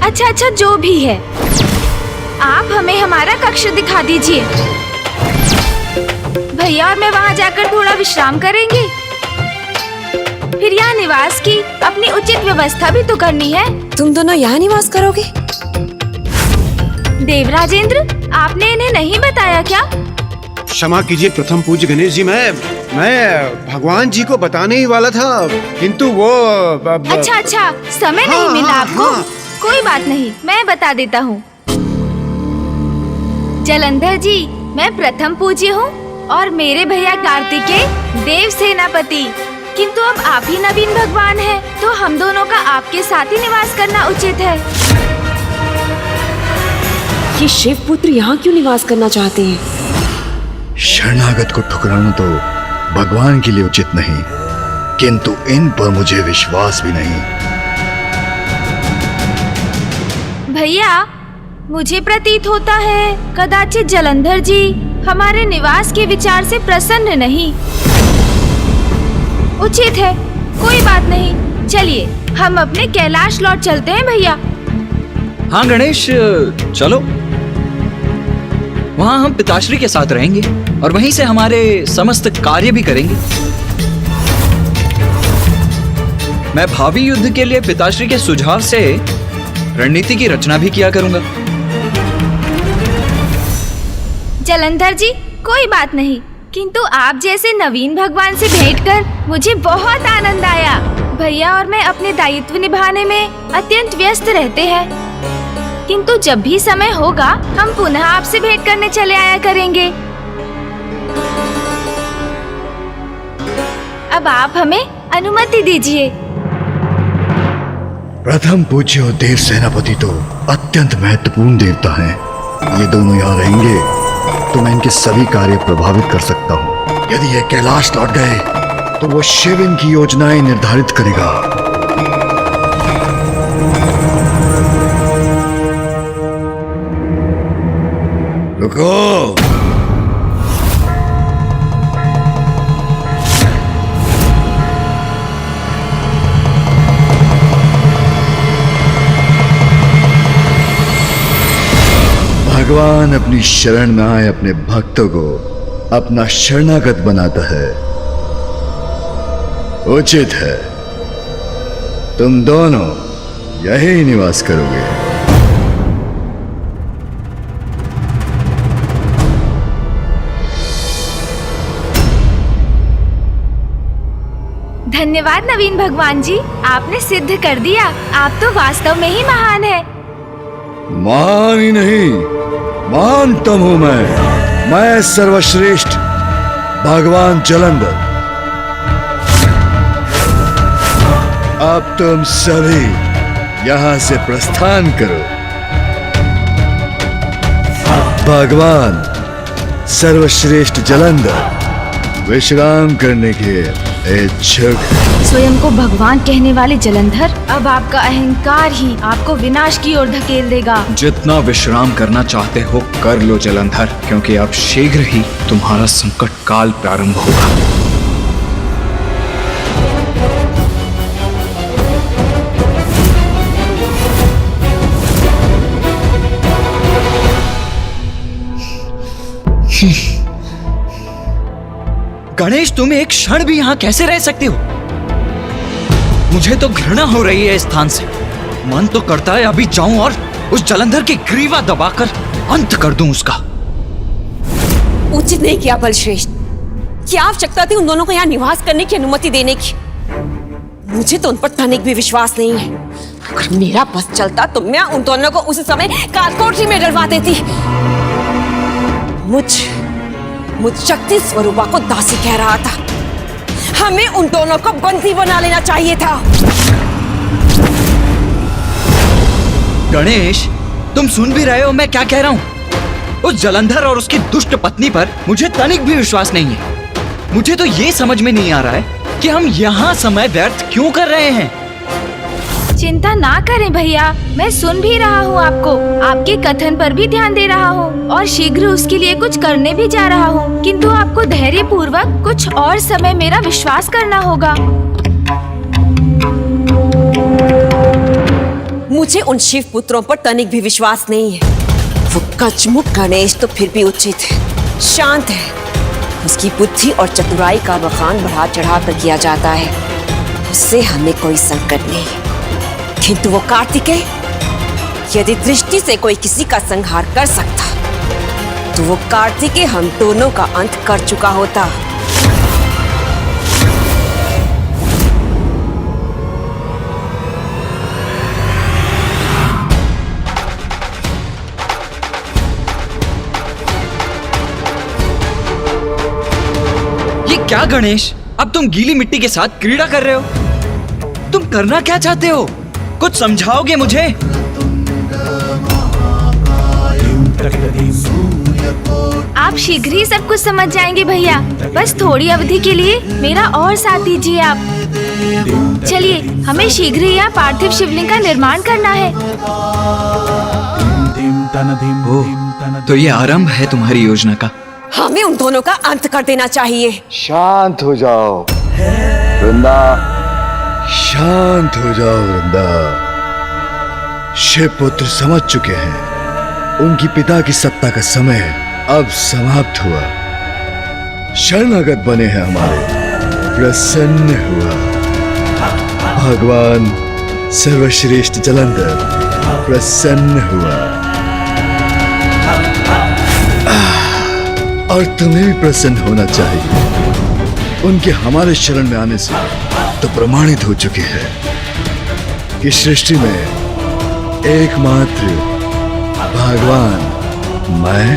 अच्छा, जो भी है, आप हमें हमारा कक्ष दिखा दीजिए। भैया और मैं वहाँ जाकर थोड़ा विश्राम करेंगे। फिर यहाँ निवास की अपनी उचित व्यवस्था भी तो करनी है। तुम दोनों यहाँ निवास करोगे? देवराजेंद्र, आपने इन्हें नहीं बताया क्या? क्षमा कीजिए प्रथम पूज्य गणेश जी, मैं भगवान जी को बताने ही वाला था, किंतु वो अच्छा, समय नहीं मिला आपको? कोई बात नहीं, मैं बता देता हूँ। जलंधर जी, मैं प्रथम पूज्य हूँ और मेरे भैया कार्तिकेय देव सेनापति। किंतु अब आप ही नवीन भगवान हैं, तो हम दोनों का आपके साथ ही निवास करना उचित है। ये शिव पुत्र यहाँ क्यों निवास करना चाहते हैं? शरणागत को ठुकराना तो भगवान के लिए उचित नहीं, किंतु इन पर मुझे विश्वास भी नहीं। भैया, मुझे प्रतीत होता है कदाचित जलंधर जी हमारे निवास के विचार से प्रसन्न नहीं। उचित है, कोई बात नहीं। चलिए, हम अपने कैलाश लौट चलते हैं भैया। हाँ गणेश, चलो। वहाँ हम पिताश्री के साथ रहेंगे और वहीं से हमारे समस्त कार्य भी करेंगे। मैं भावी युद्ध के लिए पिताश्री के सुझाव से रणनीति की रचना भी किया करूंगा। जलंधर जी, कोई बात नहीं, किंतु आप जैसे नवीन भगवान से भेंट कर मुझे बहुत आनंद आया। भैया और मैं अपने दायित्व निभाने में अत्यंत व्यस्त रहते हैं, किंतु जब भी समय होगा हम पुनः आपसे भेंट करने चले आया करेंगे। अब आप हमें अनुमति दीजिए। प्रथम पूज्य और देव सेनापति तो अत्यंत महत्वपूर्ण देवता हैं। ये दोनों यहाँ रहेंगे तो मैं इनके सभी कार्य प्रभावित कर सकता हूँ। यदि ये कैलाश लौट गए तो वो शिव इनकी योजनाएं निर्धारित करेगा। रुको, भगवान अपनी शरण में आए अपने भक्तों को अपना शरणागत बनाता है। उचित है, तुम दोनों यही निवास करोगे। धन्यवाद नवीन भगवान जी, आपने सिद्ध कर दिया। आप तो वास्तव में ही महान है। महान ही नहीं, महानतम हूं मैं सर्वश्रेष्ठ भगवान जलंधर। अब तुम सभी यहां से प्रस्थान करो। भगवान सर्वश्रेष्ठ जलंधर विश्राम करने के स्वयं को भगवान कहने वाले जलंधर, अब आपका अहंकार ही आपको विनाश की ओर धकेल देगा। जितना विश्राम करना चाहते हो कर लो जलंधर, क्योंकि अब शीघ्र ही तुम्हारा संकट काल प्रारंभ होगा। गणेश, तुम एक क्षण भी यहाँ कैसे रह सकते हो? मुझे तो घृणा हो रही है इस स्थान से। मन तो करता है अभी जाऊं और उस जलंधर की ग्रीवा दबाकर अंत कर दूं उसका। उचित नहीं किया बलश्रेष्ठ। क्या आवश्यकता थी उन दोनों को यहाँ निवास करने की अनुमति देने की? मुझे तो उन पर तनिक भी विश्वास नहीं है। अगर मेरा बस चलता तो मैं उन दोनों को उस समय कालकोठरी में डलवा देती। मुझ शक्ति स्वरूपा को दासी कह रहा था। हमें उन दोनों को बंदी बना लेना चाहिए था। गणेश, तुम सुन भी रहे हो मैं क्या कह रहा हूँ? उस जलंधर और उसकी दुष्ट पत्नी पर मुझे तनिक भी विश्वास नहीं है। मुझे तो ये समझ में नहीं आ रहा है कि हम यहाँ समय व्यर्थ क्यों कर रहे हैं। चिंता ना करें भैया, मैं सुन भी रहा हूँ आपको, आपके कथन पर भी ध्यान दे रहा हूँ और शीघ्र उसके लिए कुछ करने भी जा रहा हूँ। किंतु आपको धैर्य पूर्वक कुछ और समय मेरा विश्वास करना होगा। मुझे उन शिव पुत्रों पर तनिक भी विश्वास नहीं है। वो कचमुख गणेश तो फिर भी उचित है, शांत है। उसकी बुद्धि और चतुराई का बखान बढ़ा चढ़ा कर किया जाता है। उससे हमें कोई संकट नहीं। किंतु वो कार्तिकेय, यदि दृष्टि से कोई किसी का संहार कर सकता तो वो कार्तिकेय हम दोनों का अंत कर चुका होता। ये क्या गणेश, अब तुम गीली मिट्टी के साथ क्रीड़ा कर रहे हो? तुम करना क्या चाहते हो? कुछ समझाओगे मुझे? आप शीघ्र ही सब कुछ समझ जाएंगे भैया। बस थोड़ी अवधि के लिए मेरा और साथ दीजिए आप। चलिए, हमें शीघ्र ही यहाँ पार्थिव शिवलिंग का निर्माण करना है। ओह, तो ये आरंभ है तुम्हारी योजना का? हमें उन दोनों का अंत कर देना चाहिए। शांत हो जाओ वृंदा, शांत हो जाओ वृंदा। शिव पुत्र समझ चुके हैं, उनकी पिता की सत्ता का समय अब समाप्त हुआ। शरणागत बने हैं हमारे, प्रसन्न हुआ। भगवान सर्वश्रेष्ठ जलंधर प्रसन्न हुआ। और तुम्हें भी प्रसन्न होना चाहिए। उनके हमारे शरण में आने से तो प्रमाणित हो चुके हैं कि सृष्टि में एकमात्र भगवान मैं,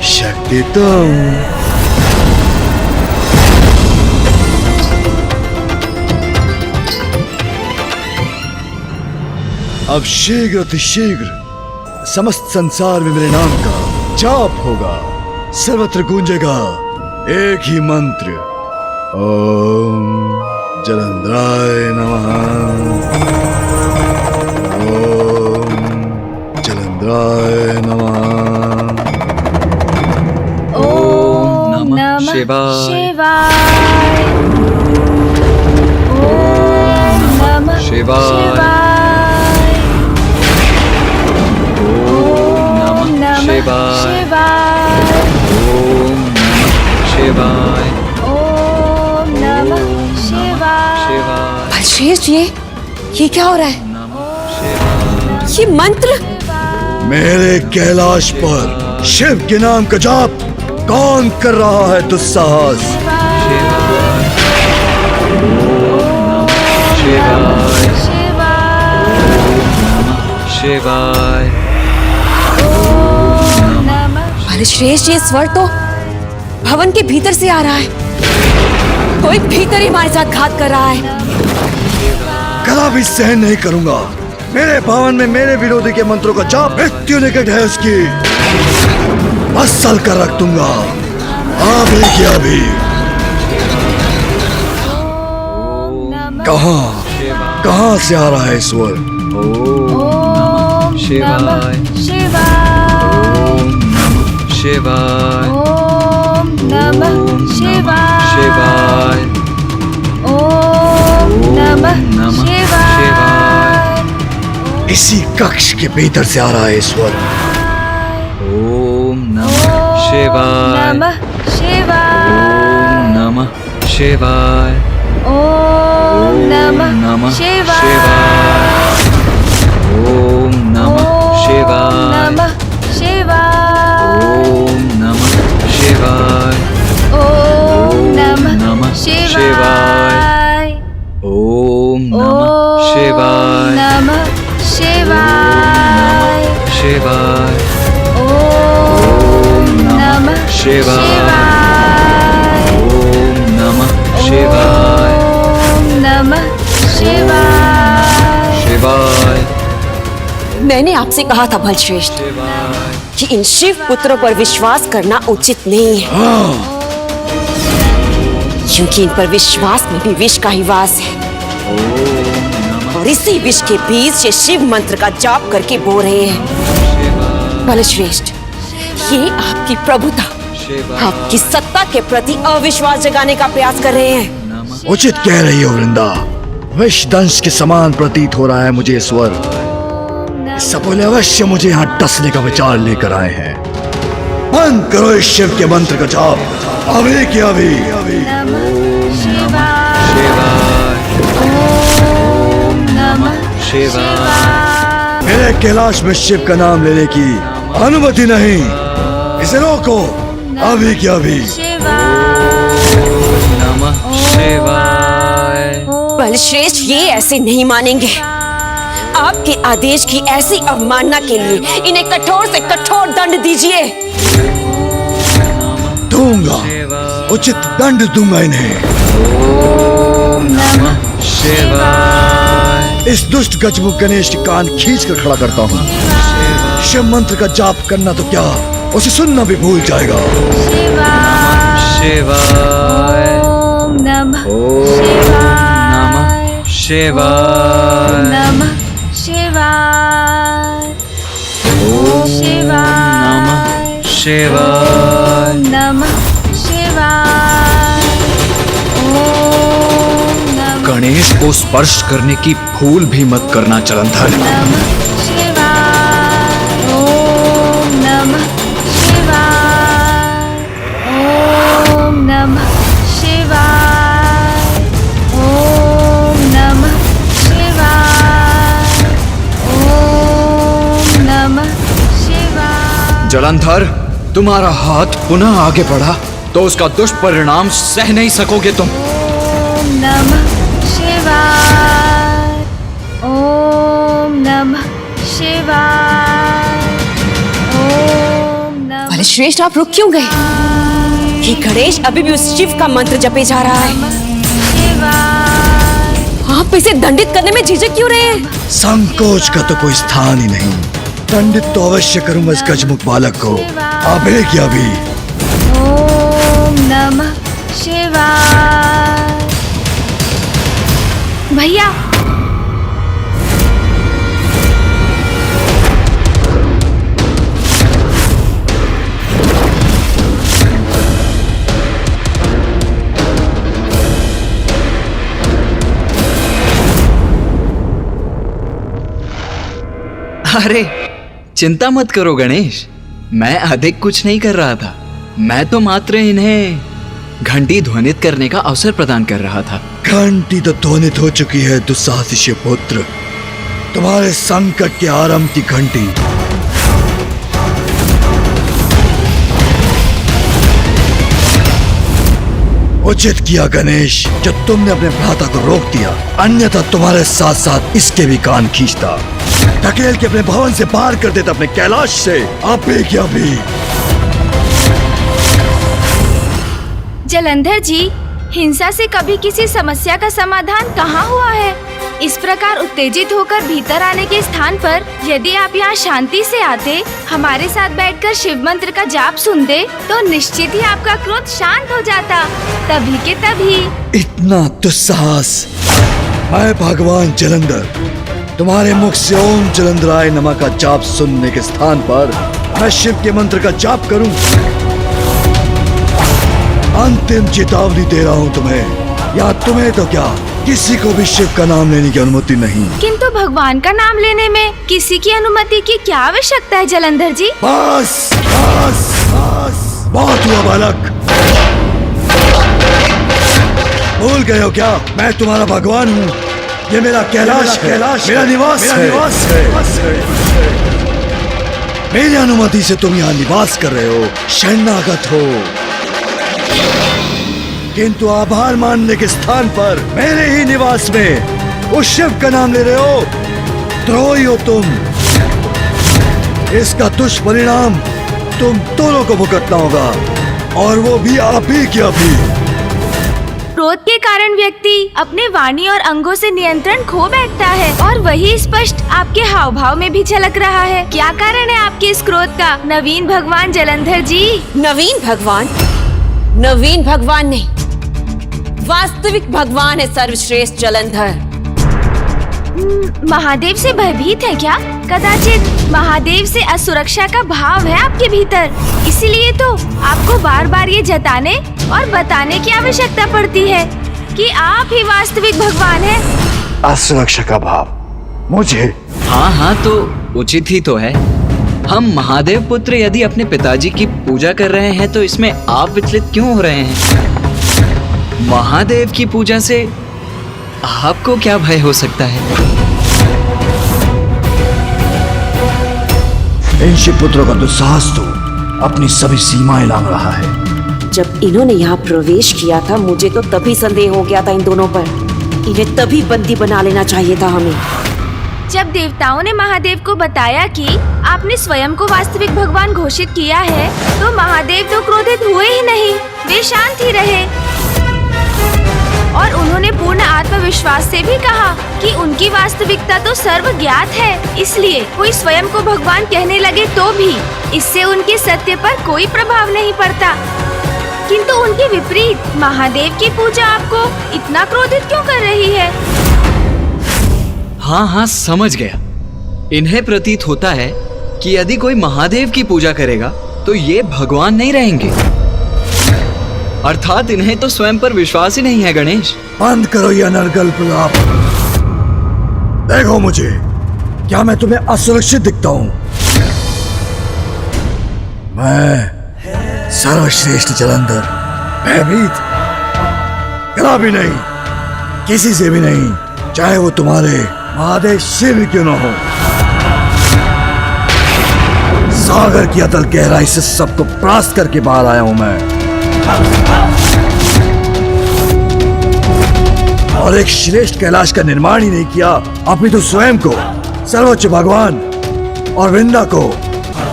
शक्ति तुम। अब शीघ्र अतिशीघ्र समस्त संसार में मेरे नाम का जाप होगा। सर्वत्र गूंजेगा एक ही मंत्र, ओम जलंधराय नमः, ओम जलंधराय नमः, ओम नमः शिवाय, ओम नमः शिवाय, ओम नमः शिवाय, ओम नमः शिवाय, ओम नमः शिवाय। बलश्रेष्ठ, ये क्या हो रहा है? ये मंत्र मेरे कैलाश पर शिव के नाम का जाप कौन कर रहा है दुस्साहस? शिवाय। बलश्रेष्ठ, ये स्वर तो भवन के भीतर से आ रहा है। कोई भीतर ही हमारे साथ घात कर रहा है। कदा भी सहन नहीं करूंगा। मेरे भवन में मेरे विरोधी के मंत्रों का जाप मृत्यु निकट है उसकी। मसल कर रख दूंगा अभी की अभी। कहाँ से आ रहा है स्वर? ओम नमः शिवाय। शिवाय ओम नमः शिवाय। ओम नमः शिवाय। इसी कक्ष के भीतर से आ रहा है स्वर। ओम नमः शिवाय। नमः शिवाय। नमः शिवाय। ओम नमः शिवाय। ओम नमः शिवाय। नमः शिवाय। ओम नमः शिवाय। ओम नमः नमः शिवाय। ओम नमः शिवाय। नमः शिवाय। शिवाय। ओम नमः शिवाय। ओम नमः शिवाय। ओम नमः शिवाय। शिवाय। मैंने आपसे कहा था बलश्रेष्ठ कि इन शिव पुत्रों पर विश्वास करना उचित नहीं है, क्योंकि इन पर विश्वास में भी विष का ही वास है। और इसी विष के बीज ये शिव मंत्र का जाप करके बो रहे हैं। बलश्रेष्ठ, ये आपकी प्रभुता, आपकी सत्ता के प्रति अविश्वास जगाने का प्रयास कर रहे हैं। उचित कह रही हो वृंदा। विषदंश के समान प्रतीत हो रहा है मुझे स्वर। सपोले अवश्य मुझे यहाँ डसने का विचार लेकर आए हैं। बंद करो इस शिव के मंत्र का जाप, अभी की अभी। नमः शिवाय। ओम नमः शिवाय। मेरे कैलाश में शिव का नाम लेने की अनुमति नहीं, इसे रोको अभी की अभी। नमः शिवाय। बलश्रेष्ठ, ये ऐसे नहीं मानेंगे। आपके आदेश की ऐसी अवमानना के लिए इन्हें कठोर से कठोर दंड दीजिए। दूंगा, उचित दंड दूंगा इन्हें। ओम नमः शिवाय। इस दुष्ट गजमुख गणेश के कान खींच कर खड़ा करता हूँ। शिव मंत्र का जाप करना तो क्या, उसे सुनना भी भूल जाएगा। शिवाय। ओम नमः शिवाय। नमः शिवाय। ओम शिवाय। शिवाय। नमः शिवाय। ओम नमः गणेश को स्पर्श करने की भूल भी मत करना जलंधर। नमः शिवाय। ओम नमः शिवाय। ओम नमः शिवाय। ओम नमः शिवाय। ओम नमः शिवाय। जलंधर, तुम्हारा हाथ पुनः आगे बढ़ा तो उसका दुष्परिणाम सह नहीं सकोगे तुम। ओम नमः शिवाय। ओम नमः शिवाय। ओम नमः बलश्रेष्ठ, आप रुक क्यों गए? ये गणेश अभी भी उस शिव का मंत्र जपे जा रहा है। शिवाय। आप इसे दंडित करने में झिझक क्यों रहे हैं? संकोच का तो कोई स्थान ही नहीं। दंडित तो अवश्य करूंगा इस गजमुख बालक को, अभी की अभी। ओम नमः शिवाय। भैया, अरे चिंता मत करो गणेश, मैं अधिक कुछ नहीं कर रहा था। मैं तो मात्र इन्हें घंटी ध्वनित करने का अवसर प्रदान कर रहा था। घंटी तो ध्वनित हो चुकी है दुस्साहसी शिवपुत्र। तुम्हारे संकट के आरंभ की घंटी। उचित किया गणेश जो तुमने अपने भ्राता को रोक दिया, अन्यथा तुम्हारे साथ साथ इसके भी कान खींचता, धकेल के अपने भवन से बाहर कर देता, अपने कैलाश से। अभी क्या भी। जलंधर जी, हिंसा से कभी किसी समस्या का समाधान कहाँ हुआ है? इस प्रकार उत्तेजित होकर भीतर आने के स्थान पर यदि आप यहाँ शांति से आते, हमारे साथ बैठकर शिव मंत्र का जाप सुनते, तो निश्चित ही आपका क्रोध शांत हो जाता। तभी के तभी। इतना दुस्साहस मैं भगवान जलंधर तुम्हारे मुख से ओम जलंधराय नमः का जाप सुनने के स्थान पर मैं शिव के मंत्र का जाप करूं। अंतिम चेतावनी दे रहा हूं तुम्हें, या तुम्हें तो क्या, किसी को भी शिव का नाम लेने की अनुमति नहीं। किंतु भगवान का नाम लेने में किसी की अनुमति की क्या आवश्यकता है जलंधर जी? बस बस बस, बहुत हुआ बालक। भूल गए हो क्या मैं तुम्हारा भगवान हूँ? ये मेरा कैलाश है, मेरा निवास है। मेरी अनुमति से तुम यहाँ निवास कर रहे हो, शरणागत हो, किंतु आभार मानने के स्थान पर मेरे ही निवास में उस शिव का नाम ले रहे हो। द्रोही हो तुम। इसका दुष्परिणाम तुम दोनों को भुगतना होगा, और वो भी आप ही की अभी। क्रोध के कारण व्यक्ति अपने वाणी और अंगों से नियंत्रण खो बैठता है, और वही स्पष्ट आपके हाव भाव में भी झलक रहा है। क्या कारण है आपके इस क्रोध का, नवीन भगवान जलंधर जी? नवीन भगवान? नवीन भगवान नहीं, वास्तविक भगवान है सर्वश्रेष्ठ जलंधर। महादेव से भयभीत है क्या? कदाचित महादेव से असुरक्षा का भाव है आपके भीतर, इसीलिए तो आपको बार बार ये जताने और बताने की आवश्यकता पड़ती है कि आप ही वास्तविक भगवान हैं। असुरक्षा का भाव मुझे? हाँ तो उचित ही तो है। हम महादेव पुत्र यदि अपने पिताजी की पूजा कर रहे हैं तो इसमें आप विचलित क्यों हो रहे हैं? महादेव की पूजा से आपको क्या भय हो सकता है? इन शिव पुत्रों का दुस्साहस तो अपनी सभी सीमाएं लांघ रहा है। जब इन्होंने यहाँ प्रवेश किया था मुझे तो तभी संदेह हो गया था इन दोनों पर। इन्हें तभी बंदी बना लेना चाहिए था हमें। जब देवताओं ने महादेव को बताया कि आपने स्वयं को वास्तविक भगवान घोषित किया है, तो महादेव तो क्रोधित हुए ही नहीं, वे शांत ही रहे। और उन्होंने पूर्ण आत्मविश्वास से भी कहा कि उनकी वास्तविकता तो सर्व ज्ञात है, इसलिए कोई स्वयं को भगवान कहने लगे तो भी इससे उनके सत्य पर कोई प्रभाव नहीं पड़ता। किंतु उनके विपरीत महादेव की पूजा आपको इतना क्रोधित क्यों कर रही है? हाँ समझ गया। इन्हें प्रतीत होता है कि यदि कोई महादेव की पूजा करेगा तो ये भगवान नहीं रहेंगे, अर्थात इन्हें तो स्वयं पर विश्वास ही नहीं है। गणेश, बंद करो ये अनर्गल प्रलाप। देखो मुझे, क्या मैं तुम्हें असुरक्षित दिखता हूँ? मैं सर्वश्रेष्ठ जलंधर भयभीत कदा भी नहीं, किसी से भी नहीं, चाहे वो तुम्हारे महादेव शिव क्यों न हो। सागर की अतल गहराई से सबको परास्त करके बाहर आया हूं मैं, और एक श्रेष्ठ कैलाश का निर्माण ही नहीं किया, अपितु स्वयं को सर्वोच्च भगवान और वृंदा को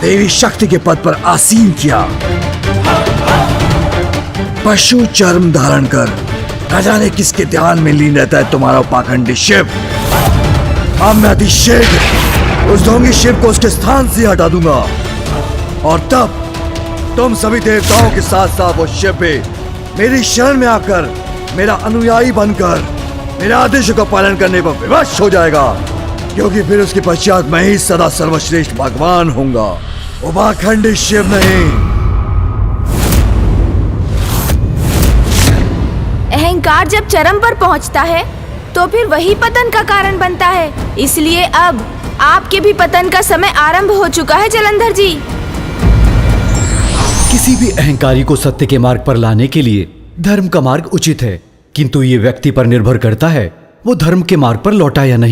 देवी शक्ति के पद पर आसीन किया। पशु चर्म धारण कर न जाने किसके ध्यान में लीन रहता है तुम्हारा पाखंडी शिव। अब मैं अति शीघ्र उस ढोंगी शिव को उसके स्थान से हटा दूंगा, और तब तुम सभी देवताओं के साथ साथ वो शिव भी मेरी शरण में आकर मेरा अनुयायी बनकर मेरे आदेशों का पालन करने पर विवश हो जाएगा, क्योंकि फिर उसके पश्चात मैं ही सदा सर्वश्रेष्ठ भगवान होऊंगा, वो पाखंडी शिव नहीं। अहंकार जब चरम पर पहुंचता है तो फिर वही पतन का कारण बनता है, इसलिए अब आपके भी पतन का समय आरंभ हो चुका है जलंधर जी। किसी भी अहंकारी को सत्य के मार्ग पर लाने के लिए धर्म का मार्ग उचित है, किंतु ये व्यक्ति पर निर्भर करता है वो धर्म के मार्ग पर लौटा या नहीं।